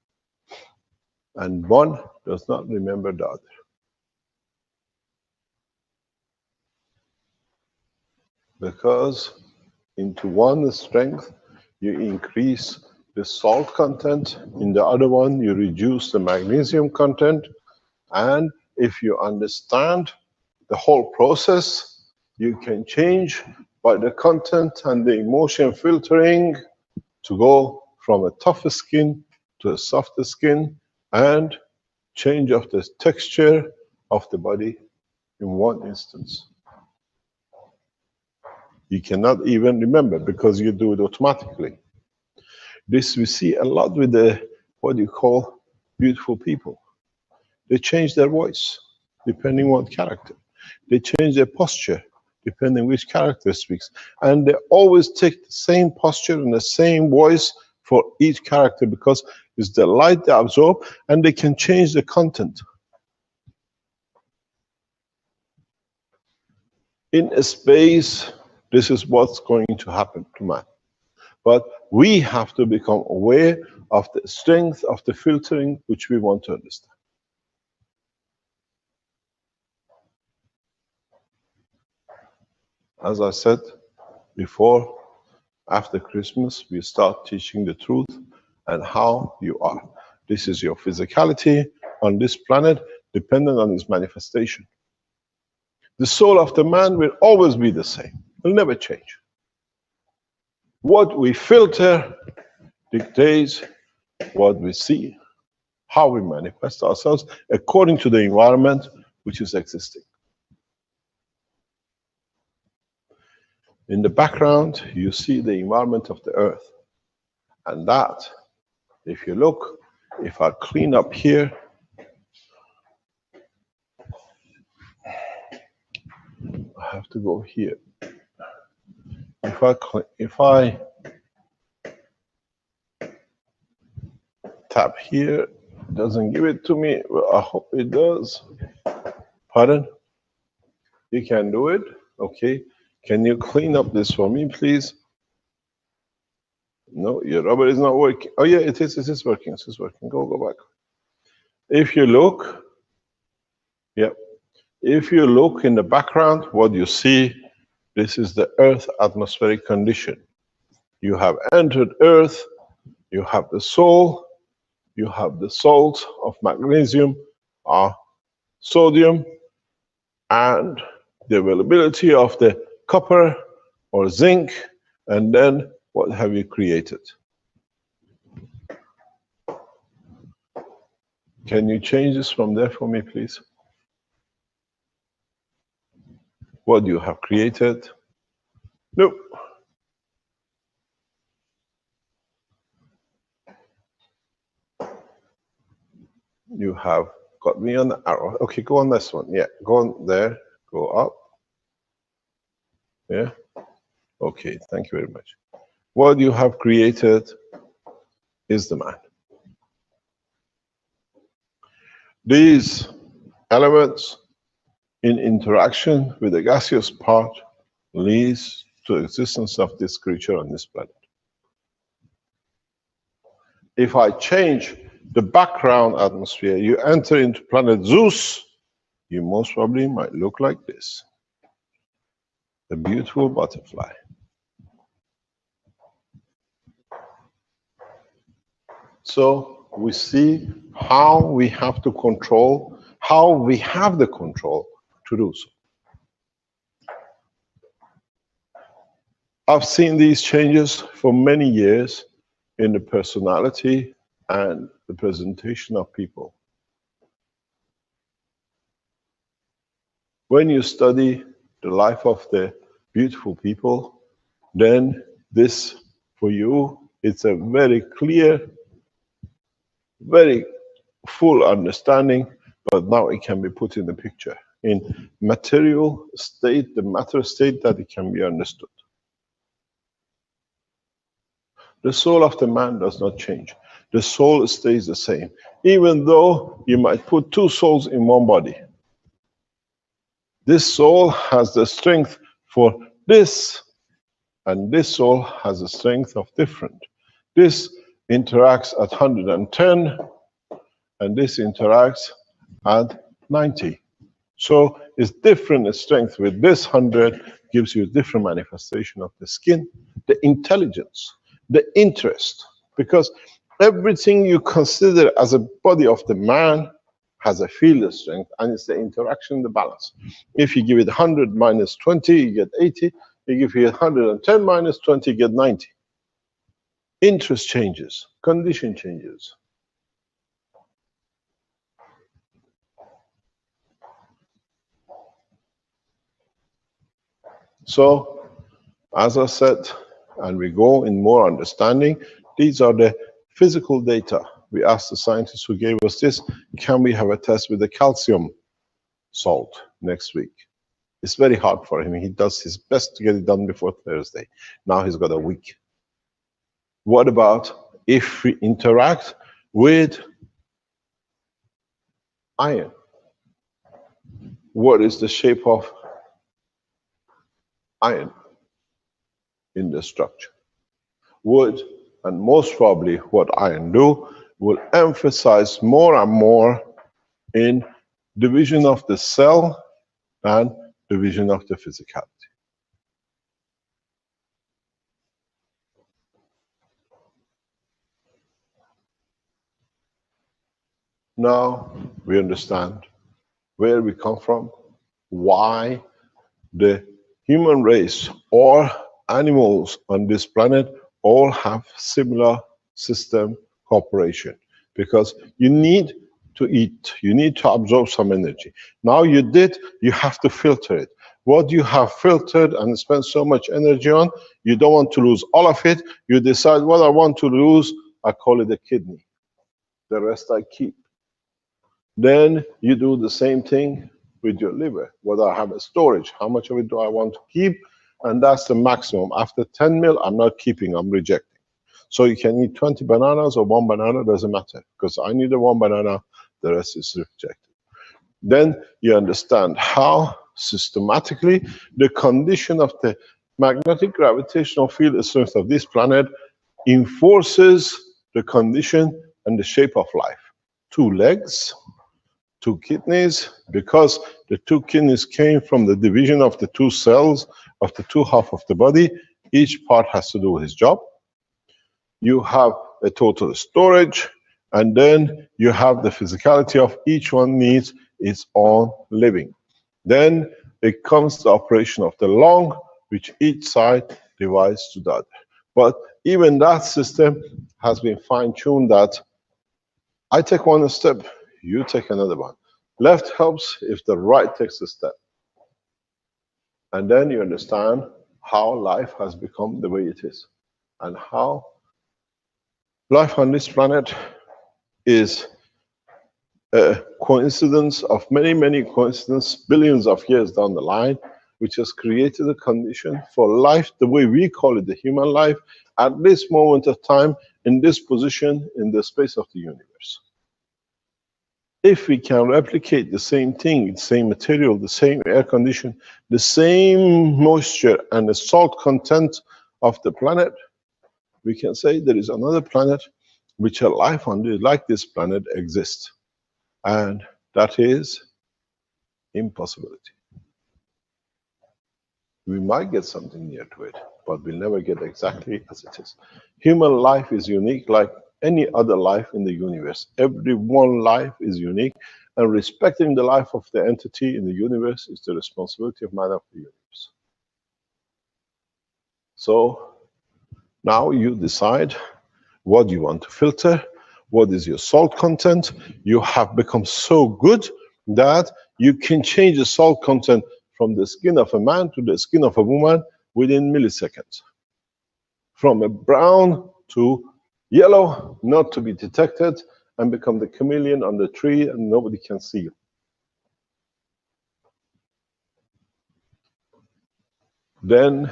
and one does not remember the other. Because into one strength you increase the salt content, in the other one you reduce the magnesium content, and if you understand the whole process, you can change by the content and the emotion filtering to go from a tough skin to a softer skin, and change of the texture of the body in one instance. You cannot even remember because you do it automatically. This we see a lot with the, what you call, beautiful people. They change their voice depending on what character. They change their posture depending which character speaks. And they always take the same posture and the same voice for each character because it's the light they absorb, and they can change the content. In a space, this is what's going to happen to man. But we have to become aware of the strength of the filtering which we want to understand. As I said before, after Christmas, we start teaching the truth and how you are. This is your physicality on this planet, dependent on its manifestation. The soul of the man will always be the same. It will never change. What we filter dictates what we see, how we manifest ourselves according to the environment which is existing. In the background, you see the environment of the earth. And that, if you look, if I clean up here, I have to go here. If I tap here, it doesn't give it to me. Well, I hope it does. Pardon? You can do it? Okay. Can you clean up this for me, please? No, your rubber is not working. Oh yeah, it is working. It is working. Go back. If you look, yeah. If you look in the background, what you see, this is the Earth atmospheric condition. You have entered Earth, you have the soul, you have the salts of magnesium, sodium, and the availability of the copper or zinc, and then what have you created? Can you change this from there for me, please? What you have created? Nope. You have got me on the arrow. Okay, go on this one. Yeah, go on there. Go up. Yeah. Okay, thank you very much. What you have created is the man. These elements in interaction with the gaseous part leads to the existence of this creature on this planet. If I change the background atmosphere, you enter into planet Zeus, you most probably might look like this. A beautiful butterfly. So we see how we have to control, how we have the control to do so. I've seen these changes for many years in the personality and the presentation of people. When you study the life of the beautiful people, then this, for you, it's a very clear, very full understanding, but now it can be put in the picture, in material state, the matter state, that it can be understood. The soul of the man does not change. The soul stays the same, even though you might put two souls in one body. This soul has the strength for this, and this soul has the strength of different. This interacts at 110, and this interacts at 90. So it's different strength. With this 100 gives you a different manifestation of the skin, the intelligence, the interest, because everything you consider as a body of the man has a field strength, and it's the interaction, the balance. If you give it 100 minus 20, you get 80. You give it 110 minus 20, you get 90. Interest changes, condition changes. So, as I said, and we go in more understanding, these are the physical data. We asked the scientists who gave us this, can we have a test with the calcium salt next week? It's very hard for him. He does his best to get it done before Thursday. Now he's got a week. What about if we interact with iron? What is the shape of iron in the structure? Would, and most probably what iron do, will emphasize more and more in division of the cell and division of the physicality. Now we understand where we come from, why the human race or animals on this planet all have similar system cooperation, because you need to eat, you need to absorb some energy. Now you did, you have to filter it. What you have filtered and spent so much energy on, you don't want to lose all of it. You decide what I want to lose, I call it a kidney. The rest I keep. Then you do the same thing with your liver. Whether I have a storage, how much of it do I want to keep? And that's the maximum. After 10 mil, I'm not keeping, I'm rejecting. So you can eat 20 bananas or one banana, doesn't matter, because I need the one banana, the rest is rejected. Then you understand how systematically the condition of the magnetic gravitational field strength of this planet enforces the condition and the shape of life. 2 legs, 2 kidneys, because the 2 kidneys came from the division of the 2 cells of the 2 half of the body. Each part has to do his job. You have a total storage, and then you have the physicality of each one needs its own living. Then it comes the operation of the lung, which each side divides to the other. But even that system has been fine-tuned that I take one step, you take another one. Left helps if the right takes a step. And then you understand how life has become the way it is, and how life on this planet is a coincidence of many, many coincidences, billions of years down the line, which has created a condition for life, the way we call it, the human life, at this moment of time, in this position, in the space of the universe. If we can replicate the same thing, the same material, the same air condition, the same moisture and the salt content of the planet, we can say there is another planet which a life on like this planet exists. And that is impossibility. We might get something near to it, but we'll never get exactly as it is. Human life is unique like any other life in the universe. Every one life is unique, and respecting the life of the entity in the universe is the responsibility of man of the universe. So now you decide what you want to filter, what is your salt content. You have become so good that you can change the salt content from the skin of a man to the skin of a woman within milliseconds. From a brown to yellow, not to be detected, and become the chameleon on the tree and nobody can see you. Then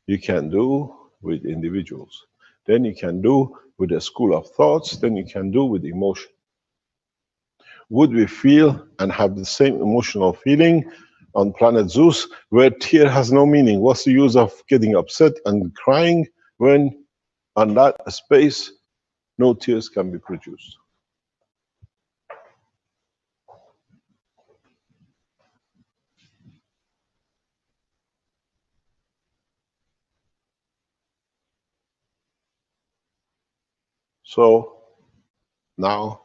you can do with individuals. Then you can do with a school of thoughts. Then you can do with emotion. Would we feel and have the same emotional feeling on planet Zeus, where tear has no meaning? What's the use of getting upset and crying when on that space no tears can be produced? So now,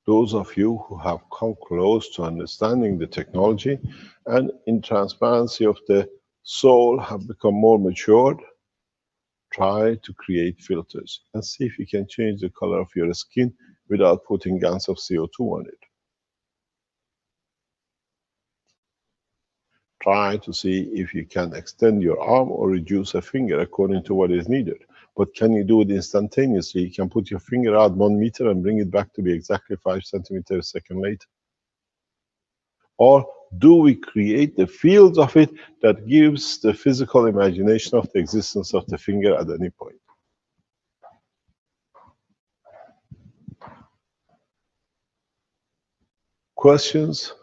those of you who have come close to understanding the technology and in transparency of the soul have become more matured, try to create filters and see if you can change the color of your skin without putting gans of CO2 on it. Try to see if you can extend your arm or reduce a finger according to what is needed. But can you do it instantaneously? You can put your finger out 1 meter and bring it back to be exactly 5 centimeters a second later. Or do we create the fields of it that gives the physical imagination of the existence of the finger at any point? Questions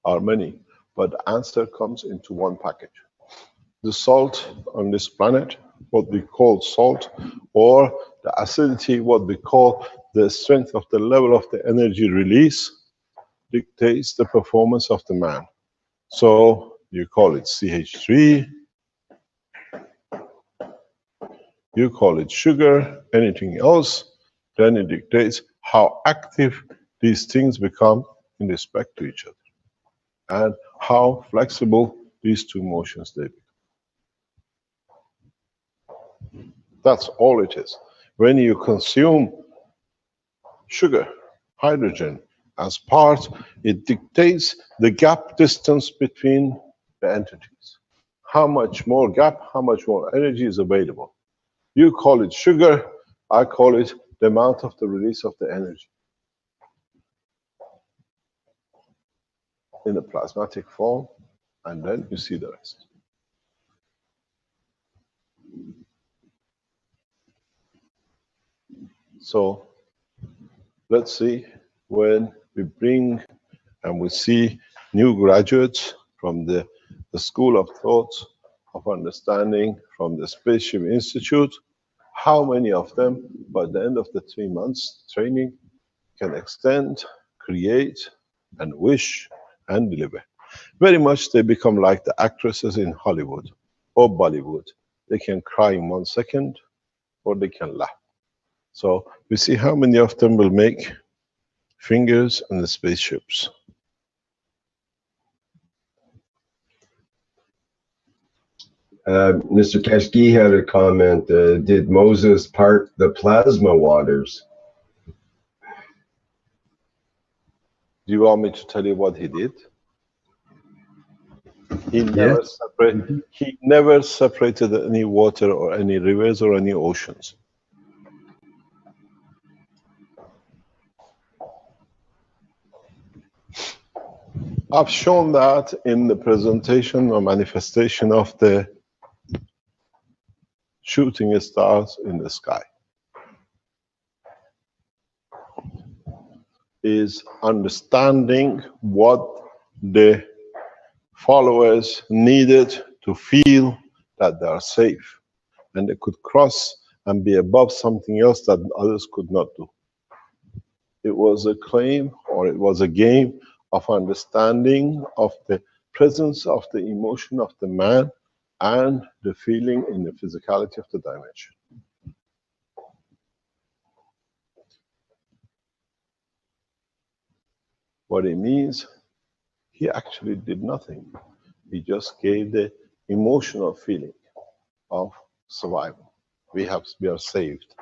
are many, but the answer comes into one package. The salt on this planet, what we call salt, or the acidity, what we call the strength of the level of the energy release, dictates the performance of the man. So you call it CH3, you call it sugar, anything else, then it dictates how active these things become in respect to each other and how flexible these two motions they become. That's all it is. When you consume sugar, hydrogen as part, it dictates the gap distance between the entities. How much more gap, how much more energy is available. You call it sugar, I call it the amount of the release of the energy in the plasmatic form, and then you see the rest. So let's see, when we bring and we see new graduates from the School of Thought of Understanding from the Spaceship Institute, how many of them by the end of the 3 months training can extend, create, and wish and deliver. Very much they become like the actresses in Hollywood or Bollywood. They can cry in 1 second or they can laugh. So we see how many of them will make fingers and the spaceships. Mr. Keshe had a comment. Did Moses part the plasma waters? Do you want me to tell you what he did? He never separated any water or any rivers or any oceans. I've shown that in the presentation or manifestation of the shooting stars in the sky. is understanding what the followers needed to feel that they are safe and they could cross and be above something else that others could not do. It was a claim, or it was a game of understanding of the presence of the emotion of the man and the feeling in the physicality of the dimension. What it means, he actually did nothing. He just gave the emotional feeling of survival. We are saved.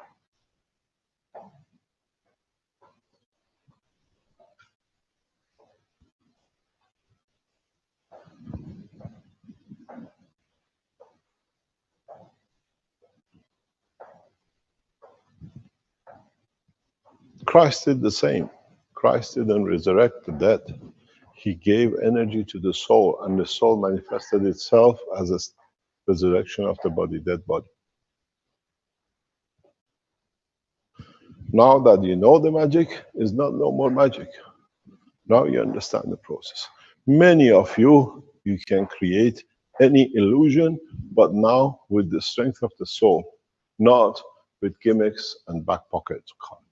Christ did the same. Christ didn't resurrect the dead. He gave energy to the soul, and the soul manifested itself as a resurrection of the body, dead body. Now that you know the magic, is not no more magic. Now you understand the process. Many of you can create any illusion, but now with the strength of the soul, not with gimmicks and back pocket cards.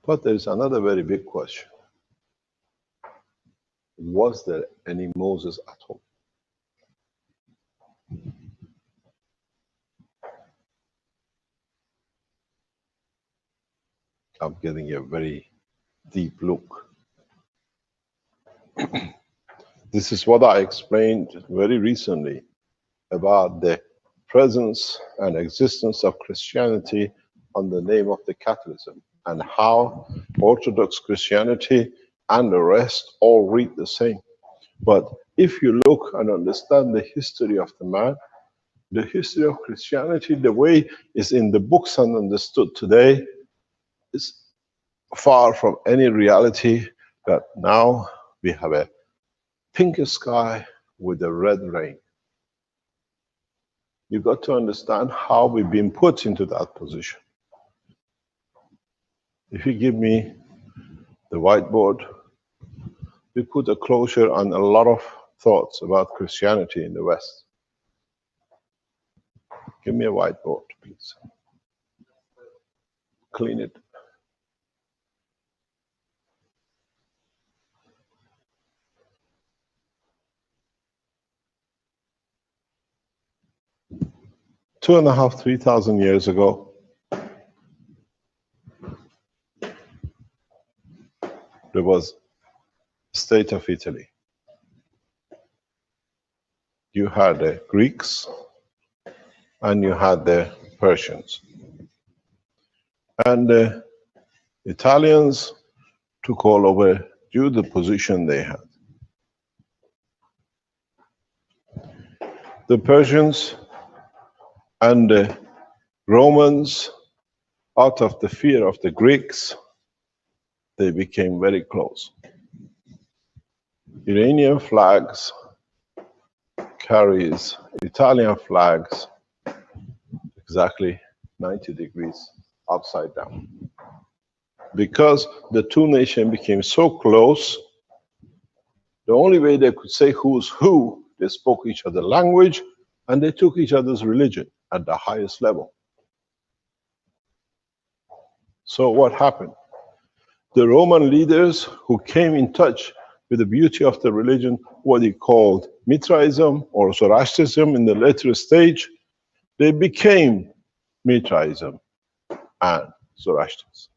But there is another very big question. Was there any Moses at all? I'm getting a very deep look. This is what I explained very recently about the presence and existence of Christianity under the name of the Catholicism, and how Orthodox Christianity and the rest all read the same. But if you look and understand the history of the man, the history of Christianity, the way it's in the books and understood today, is far from any reality that now we have a pink sky with a red rain. You've got to understand how we've been put into that position. If you give me the whiteboard, we put a closure on a lot of thoughts about Christianity in the West. Give me a whiteboard, please. Clean it. Two and a half, 3,000 years ago, there was state of Italy. You had the Greeks and you had the Persians. And the Italians took all over due to the position they had. The Persians and the Romans, out of the fear of the Greeks, they became very close. Iranian flags carries Italian flags exactly 90 degrees upside down. Because the two nations became so close, the only way they could say who's who, they spoke each other's language and they took each other's religion at the highest level. So what happened? The Roman leaders who came in touch with the beauty of the religion, what he called Mithraism or Zoroastrianism in the later stage, they became Mithraism and Zoroastrianism.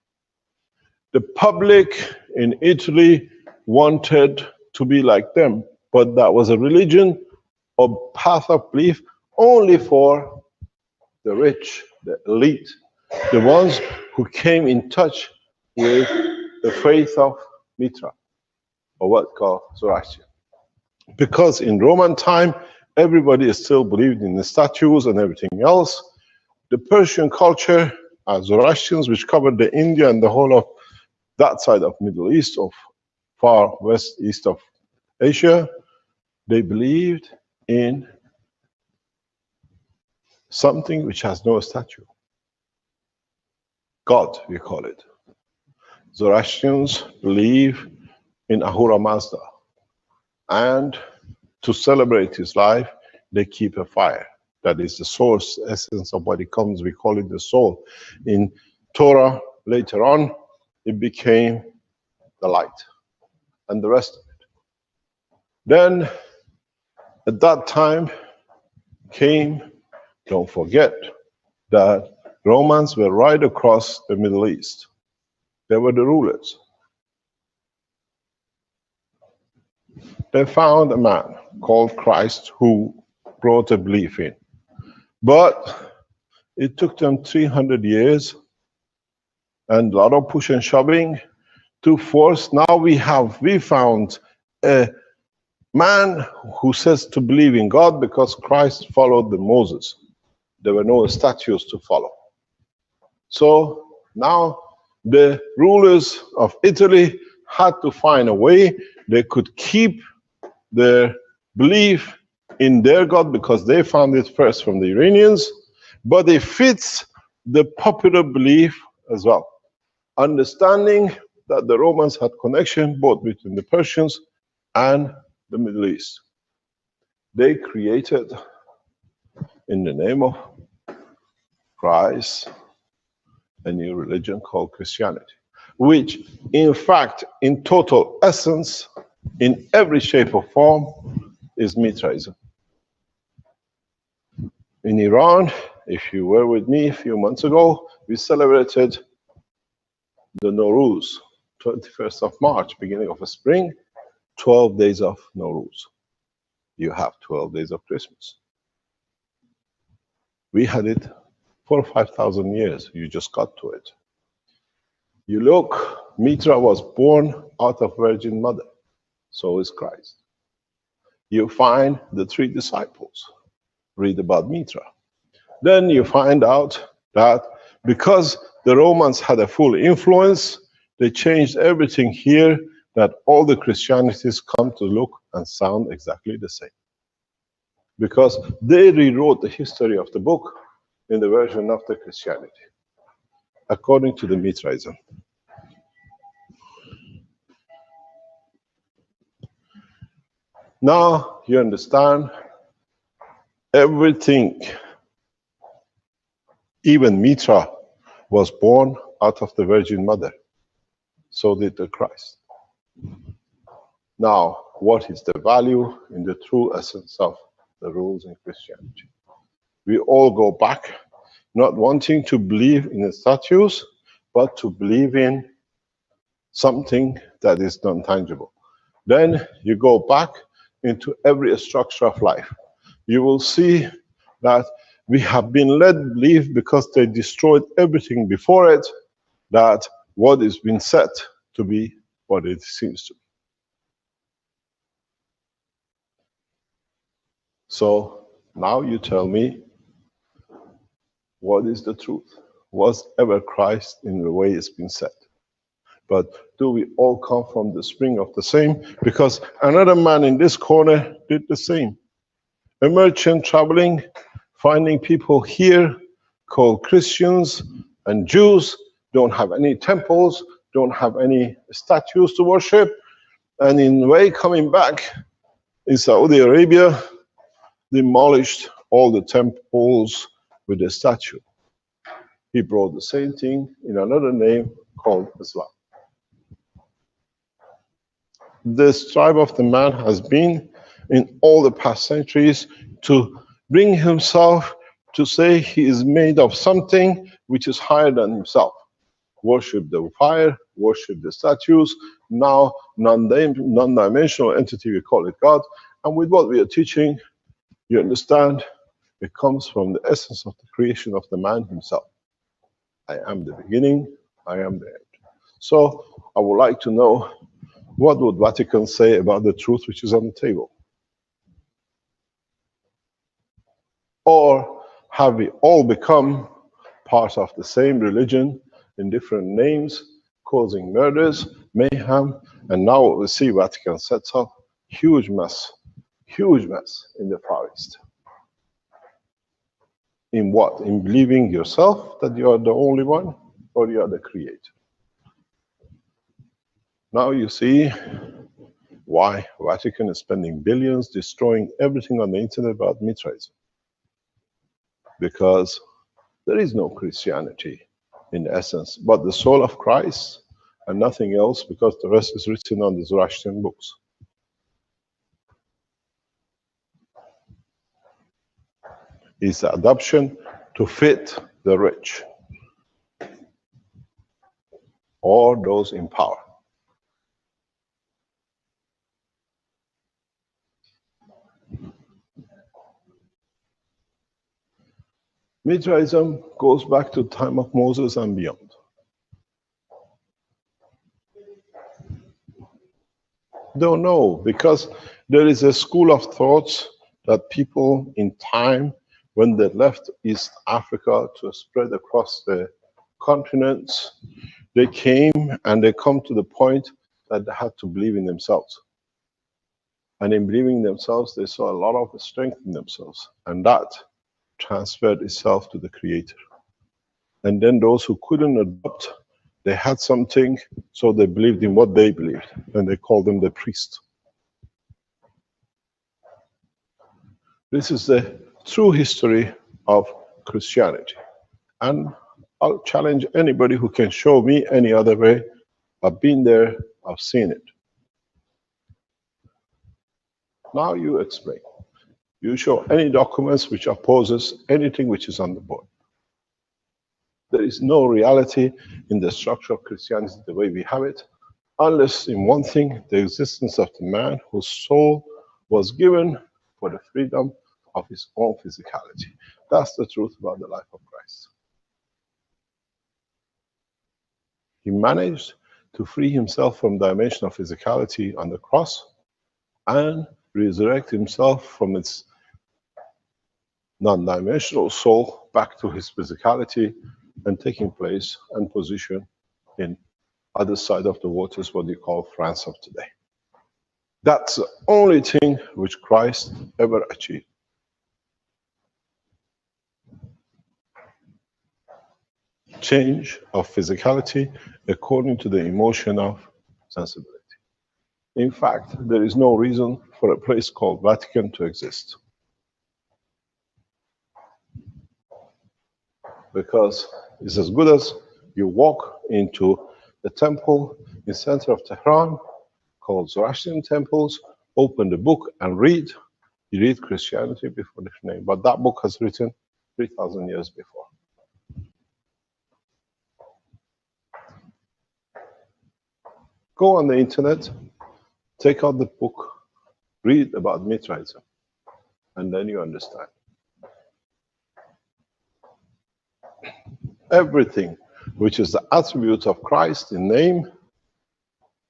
The public in Italy wanted to be like them, but that was a religion or path of belief only for the rich, the elite, the ones who came in touch with the faith of Mithra, or what called Zoroastrian. Because in Roman time, everybody still believed in the statues and everything else. The Persian culture, Zoroastrians, which covered the India and the whole of that side of Middle East, of far west east of Asia, They believed in something which has no statue. God, we call it. Zoroastrians believe in Ahura Mazda. And to celebrate his life, they keep a fire. That is the source, essence of what it comes. We call it the soul. In Torah, later on, it became the light and the rest of it. Then, at that time, came, don't forget, that Romans were right across the Middle East. They were the rulers. They found a man called Christ who brought a belief in. But it took them 300 years and a lot of push and shoving to force. Now we found a man who says to believe in God because Christ followed the Moses. There were no statues to follow. So now the rulers of Italy had to find a way they could keep their belief in their God because they found it first from the Iranians, but it fits the popular belief as well. Understanding that the Romans had connection both between the Persians and the Middle East. They created, in the name of Christ, a new religion called Christianity, which in fact, in total essence, in every shape or form, is Mithraism. In Iran, if you were with me a few months ago, we celebrated the Nowruz, 21st of March, beginning of a spring, 12 days of Nowruz. You have 12 days of Christmas. We had it 4,000 or 5,000 years. You just got to it. You look, Mithra was born out of Virgin Mother. So is Christ. You find the 3 disciples. Read about Mithra. Then you find out that because the Romans had a full influence, they changed everything here, that all the Christianities come to look and sound exactly the same. Because they rewrote the history of the book in the version of the Christianity, according to the Mithraism. Now you understand everything. Even Mithra was born out of the Virgin Mother. So did the Christ. Now, what is the value in the true essence of the rules in Christianity? We all go back, not wanting to believe in the statues, but to believe in something that is non-tangible. Then you go back into every structure of life. You will see that we have been led to believe, because they destroyed everything before it, that what is been set to be what it seems to be. So now you tell me, what is the truth? Was ever Christ in the way it's been said? But do we all come from the spring of the same? Because another man in this corner did the same. A merchant traveling, finding people here called Christians and Jews, don't have any temples, don't have any statues to worship, and in the way coming back in Saudi Arabia, demolished all the temples with a statue. He brought the same thing in another name called Islam. The strive of the man has been in all the past centuries to bring himself to say he is made of something which is higher than himself. Worship the fire, worship the statues, now non-dimensional entity, we call it God. And with what we are teaching, you understand, it comes from the essence of the creation of the man himself. I am the beginning, I am the end. So I would like to know, what would Vatican say about the truth which is on the table? Or have we all become part of the same religion in different names, causing murders, mayhem, and now what we see Vatican sets up, huge mess Huge mess in the Far East. In what? In believing yourself that you are the only one, or you are the creator. Now you see why Vatican is spending billions destroying everything on the internet about Mithraism. Because there is no Christianity in essence, but the soul of Christ and nothing else, because the rest is written on the Zoroastrian books. It's the adoption to fit the rich or those in power. Mithraism goes back to the time of Moses and beyond. Don't know, because there is a school of thoughts that people in time, when they left East Africa to spread across the continents, they came and they come to the point that they had to believe in themselves. And in believing in themselves, they saw a lot of strength in themselves. And that transferred itself to the Creator. And then those who couldn't adopt, they had something, so they believed in what they believed, and they called them the priest. This is the true history of Christianity. And I'll challenge anybody who can show me any other way. I've been there, I've seen it. Now you explain. You show any documents which opposes anything which is on the board. There is no reality in the structure of Christianity the way we have it, unless in one thing, the existence of the man whose soul was given for the freedom of his own physicality. That's the truth about the life of Christ. He managed to free himself from the dimension of physicality on the cross and resurrect himself from its non-dimensional soul back to his physicality and taking place and position in other side of the waters, what you call France of today. That's the only thing which Christ ever achieved. Change of physicality according to the emotion of sensibility. In fact, there is no reason for a place called Vatican to exist. Because it's as good as you walk into the temple in the center of Tehran called Zoroastrian temples, open the book and read. You read Christianity before the name, but that book was written 3,000 years before. Go on the internet, take out the book, read about Mithraism, and then you understand. Everything which is the attribute of Christ in name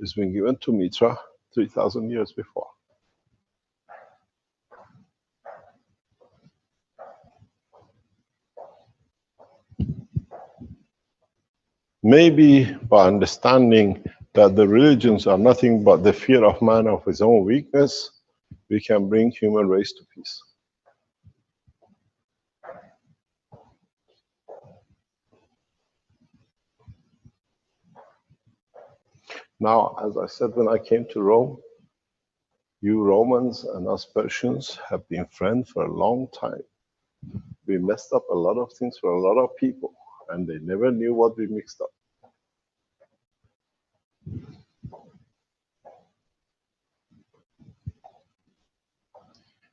is been given to Mithra 3,000 years before. Maybe by understanding that the religions are nothing but the fear of man of his own weakness, we can bring human race to peace. Now, as I said when I came to Rome, you Romans and us Persians have been friends for a long time. We messed up a lot of things for a lot of people, and they never knew what we mixed up.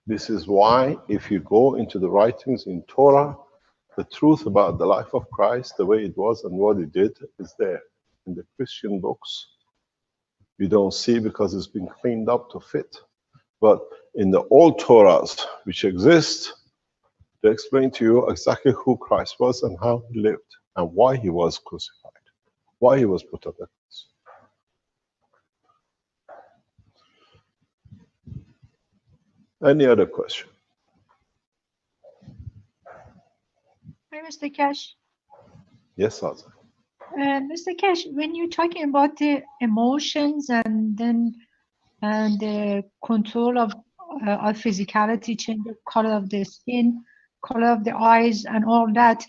This is why, if you go into the writings in Torah, the truth about the life of Christ, the way it was and what he did, is there. In the Christian books, you don't see because it's been cleaned up to fit. But in the old Torahs, which exist, they explain to you exactly who Christ was and how he lived and why he was crucified, why he was put on the cross. Any other question? Hi, Mr. Keshe. Yes, Azar. Mr. Keshe, when you're talking about the emotions and then the control our physicality, change the color of the skin, color of the eyes, and all that.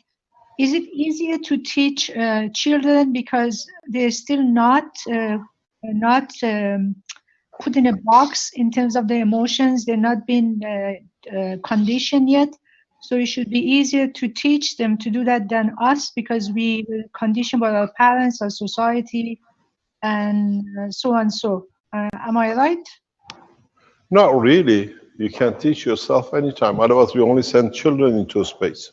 Is it easier to teach children because they're still not put in a box in terms of their emotions? They're not been conditioned yet. So it should be easier to teach them to do that than us, because we were conditioned by our parents, our society, and so and so. Am I right? Not really. You can teach yourself anytime. Otherwise, we only send children into space.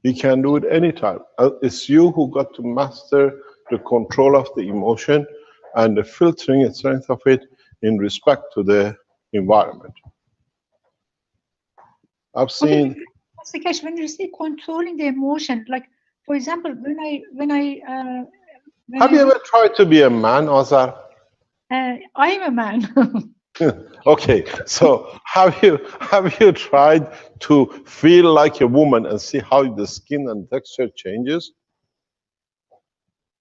You can do it anytime. It's you who got to master the control of the emotion and the filtering and strength of it in respect to the environment. I've seen. Mr. Keshe, when you say controlling the emotion, like for example, Have you ever tried to be a man, Azar? I am a man. Okay, so have you tried to feel like a woman and see how the skin and texture changes?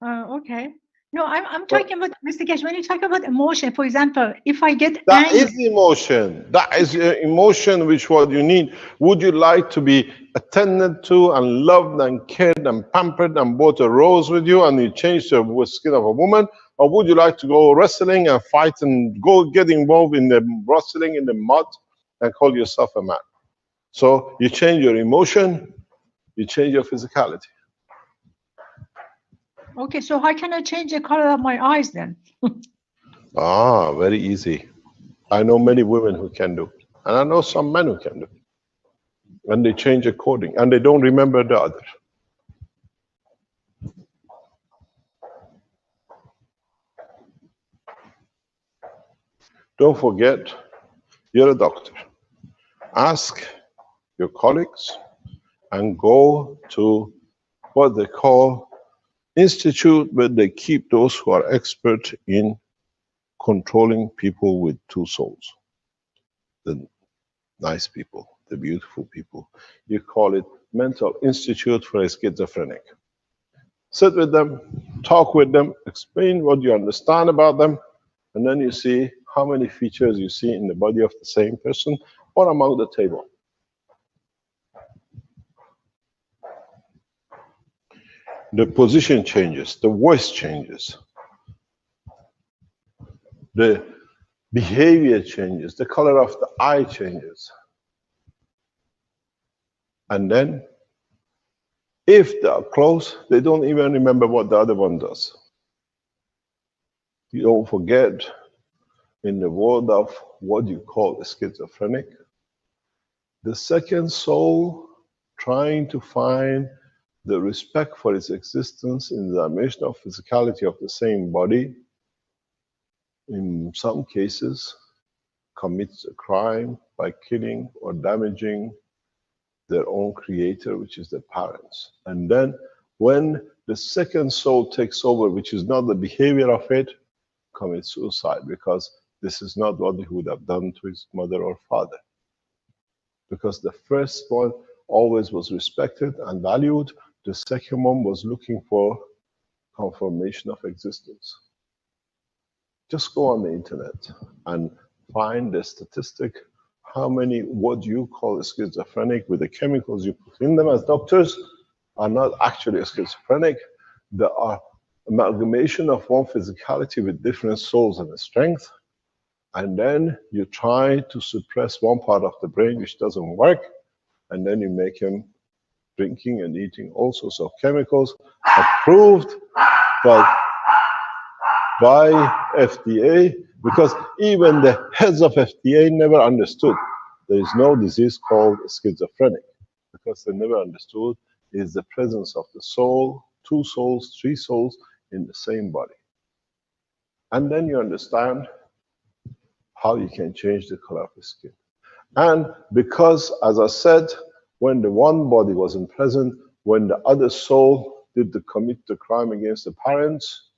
Okay. No, I'm talking about, Mr. Keshe, when you talk about emotion, for example, if I get That angry. is emotion. That is emotion, which what you need. Would you like to be attended to and loved and cared and pampered and bought a rose with you and you change the skin of a woman? Or would you like to go wrestling and fight and go get involved in the wrestling in the mud and call yourself a man? So you change your emotion, you change your physicality. Okay, so how can I change the color of my eyes then? Very easy. I know many women who can do it. And I know some men who can do it. And they change according, and they don't remember the other. Don't forget, you're a doctor. Ask your colleagues and go to what they call institute, where they keep those who are expert in controlling people with two souls. The nice people, the beautiful people. You call it Mental Institute for a Schizophrenic. Sit with them, talk with them, explain what you understand about them, and then you see how many features you see in the body of the same person or among the table. The position changes, the voice changes, the behavior changes, the color of the eye changes. And then, if they are close, they don't even remember what the other one does. You don't forget, in the world of what you call a schizophrenic, the second soul trying to find the respect for its existence in the dimension of physicality of the same body, in some cases, commits a crime by killing or damaging their own creator, which is the parents. And then when the second soul takes over, which is not the behavior of it, commits suicide, because this is not what he would have done to his mother or father. Because the first one always was respected and valued, the second one was looking for confirmation of existence. Just go on the internet and find the statistic, how many what you call a schizophrenic with the chemicals you put in them as doctors are not actually a schizophrenic. They are amalgamation of one physicality with different souls and a strength. And then you try to suppress one part of the brain which doesn't work, and then you make him drinking and eating all sorts of chemicals approved by FDA, because even the heads of FDA never understood there is no disease called schizophrenic, because they never understood is the presence of the soul, two souls, three souls in the same body. And then you understand how you can change the color of the skin. And because, as I said, when the one body wasn't present, when the other soul did commit the crime against the parents,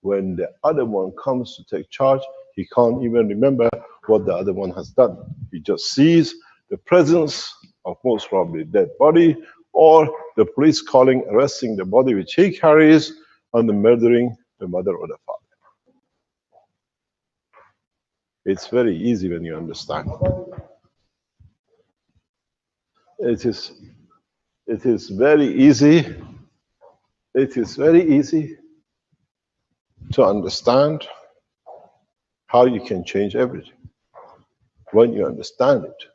when the other one comes to take charge, he can't even remember what the other one has done. He just sees the presence of most probably dead body, or the police calling, arresting the body which he carries, and the murdering the mother or the father. It's very easy when you understand. It is very easy. It is very easy to understand how you can change everything. When you understand it,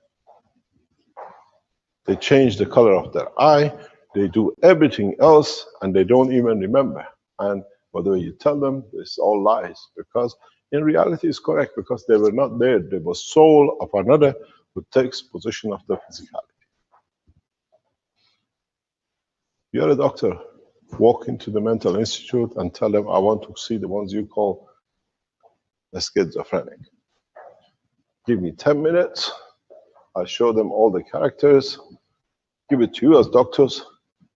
they change the color of their eye, they do everything else, and they don't even remember. And whatever you tell them, it's all lies, because in reality it's correct, because they were not there. They were soul of another who takes possession of the physicality. You're a doctor. Walk into the mental institute and tell them, I want to see the ones you call a schizophrenic. Give me 10 minutes. I show them all the characters. Give it to you as doctors.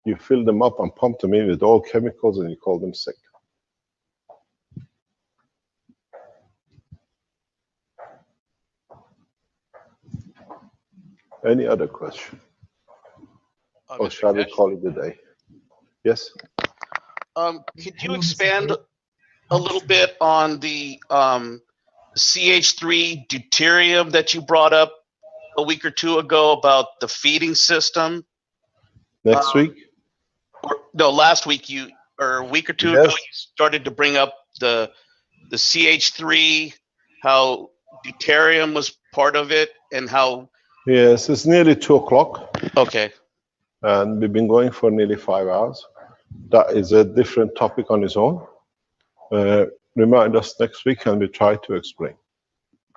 You fill them up and pump them in with all chemicals and you call them sick. Any other question? Or shall we call it a day? Yes? Could you expand a little bit on the CH3 deuterium that you brought up a week or two ago about the feeding system? Next week? No, last week or a week or two ago, you started to bring up the CH3, how deuterium was part of it, and how. Yes, it's nearly 2 o'clock. Okay. And we've been going for nearly 5 hours. That is a different topic on its own. Remind us next week and we try to explain.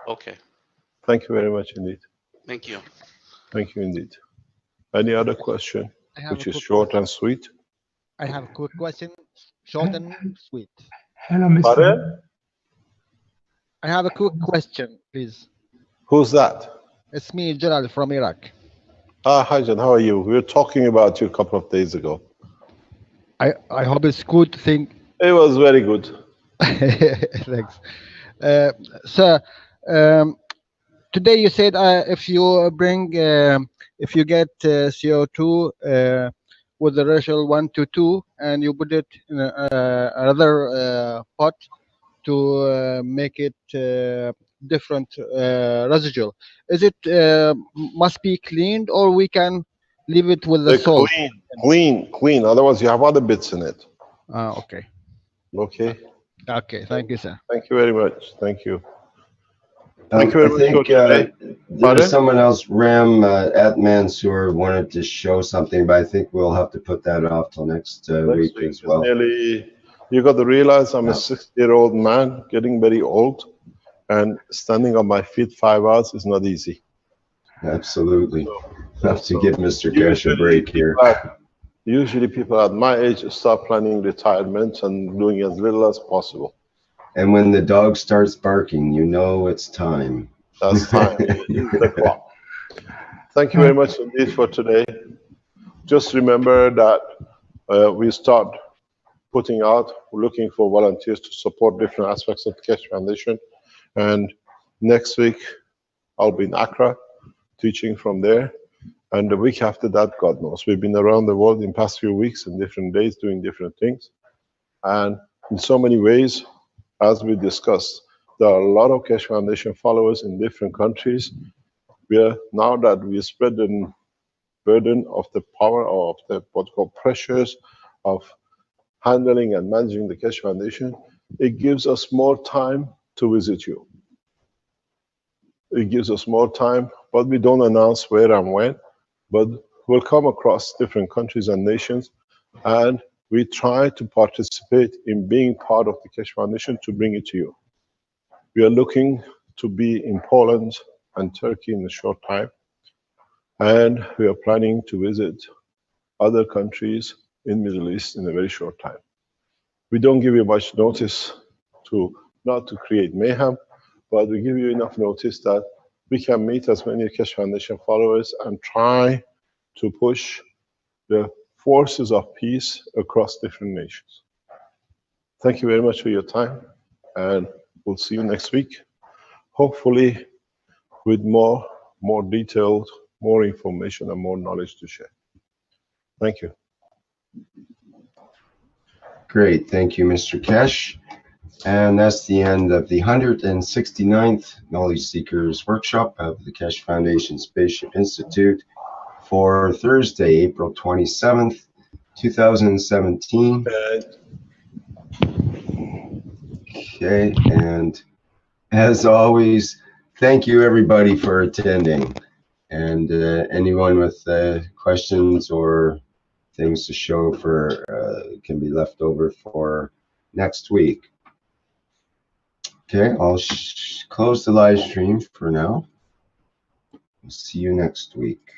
Okay. Thank you very much indeed. Thank you. Thank you indeed. Any other question, which is short and sweet? I have a quick question, short and sweet. Hello, Mr. Pardon? I have a quick question, please. Who's that? It's me, Jalal from Iraq. Hi, John. How are you? We were talking about you a couple of days ago. I hope it's good thing. It was very good. Thanks. Sir, today you said if you get CO2 with the ratio 1 to 2 and you put it in another pot to make it different residual, is it must be cleaned, or we can leave it with the salt? Clean. Otherwise, you have other bits in it. Okay. Okay. Okay. Thank you, sir. Thank you very much. Thank you. I think there's someone else, Ram at Mansour, wanted to show something, but I think we'll have to put that off till next week as well. You got to realize I'm a 60-year-old man, getting very old, and standing on my feet 5 hours is not easy. Absolutely. Have to give Mr. Keshe a break here. Usually people at my age start planning retirement and doing as little as possible. And when the dog starts barking, you know it's time. That's time. The clock. Thank you very much indeed for today. Just remember that we start putting out, looking for volunteers to support different aspects of the Keshe Foundation. And next week, I'll be in Accra teaching from there. And the week after that, God knows. We've been around the world in the past few weeks and different days doing different things. And in so many ways, as we discussed, there are a lot of Keshe Foundation followers in different countries. Now that we spread the burden of the power of the what we call pressures of handling and managing the Keshe Foundation, it gives us more time to visit you. It gives us more time, but we don't announce where and when, but we'll come across different countries and nations, and we try to participate in being part of the Keshe Foundation to bring it to you. We are looking to be in Poland and Turkey in a short time, and we are planning to visit other countries in the Middle East in a very short time. We don't give you much notice not to create mayhem, but we give you enough notice that we can meet as many Keshe Foundation followers and try to push the forces of peace across different nations. Thank you very much for your time, and we'll see you next week, hopefully with more detailed, more information and more knowledge to share. Thank you. Great. Thank you, Mr. Keshe. And that's the end of the 169th Knowledge Seekers Workshop of the Keshe Foundation Spaceship Institute for Thursday, April 27th, 2017. Okay, and as always, thank you everybody for attending. And anyone with questions or things to show for can be left over for next week. Okay, I'll close the live stream for now. See you next week.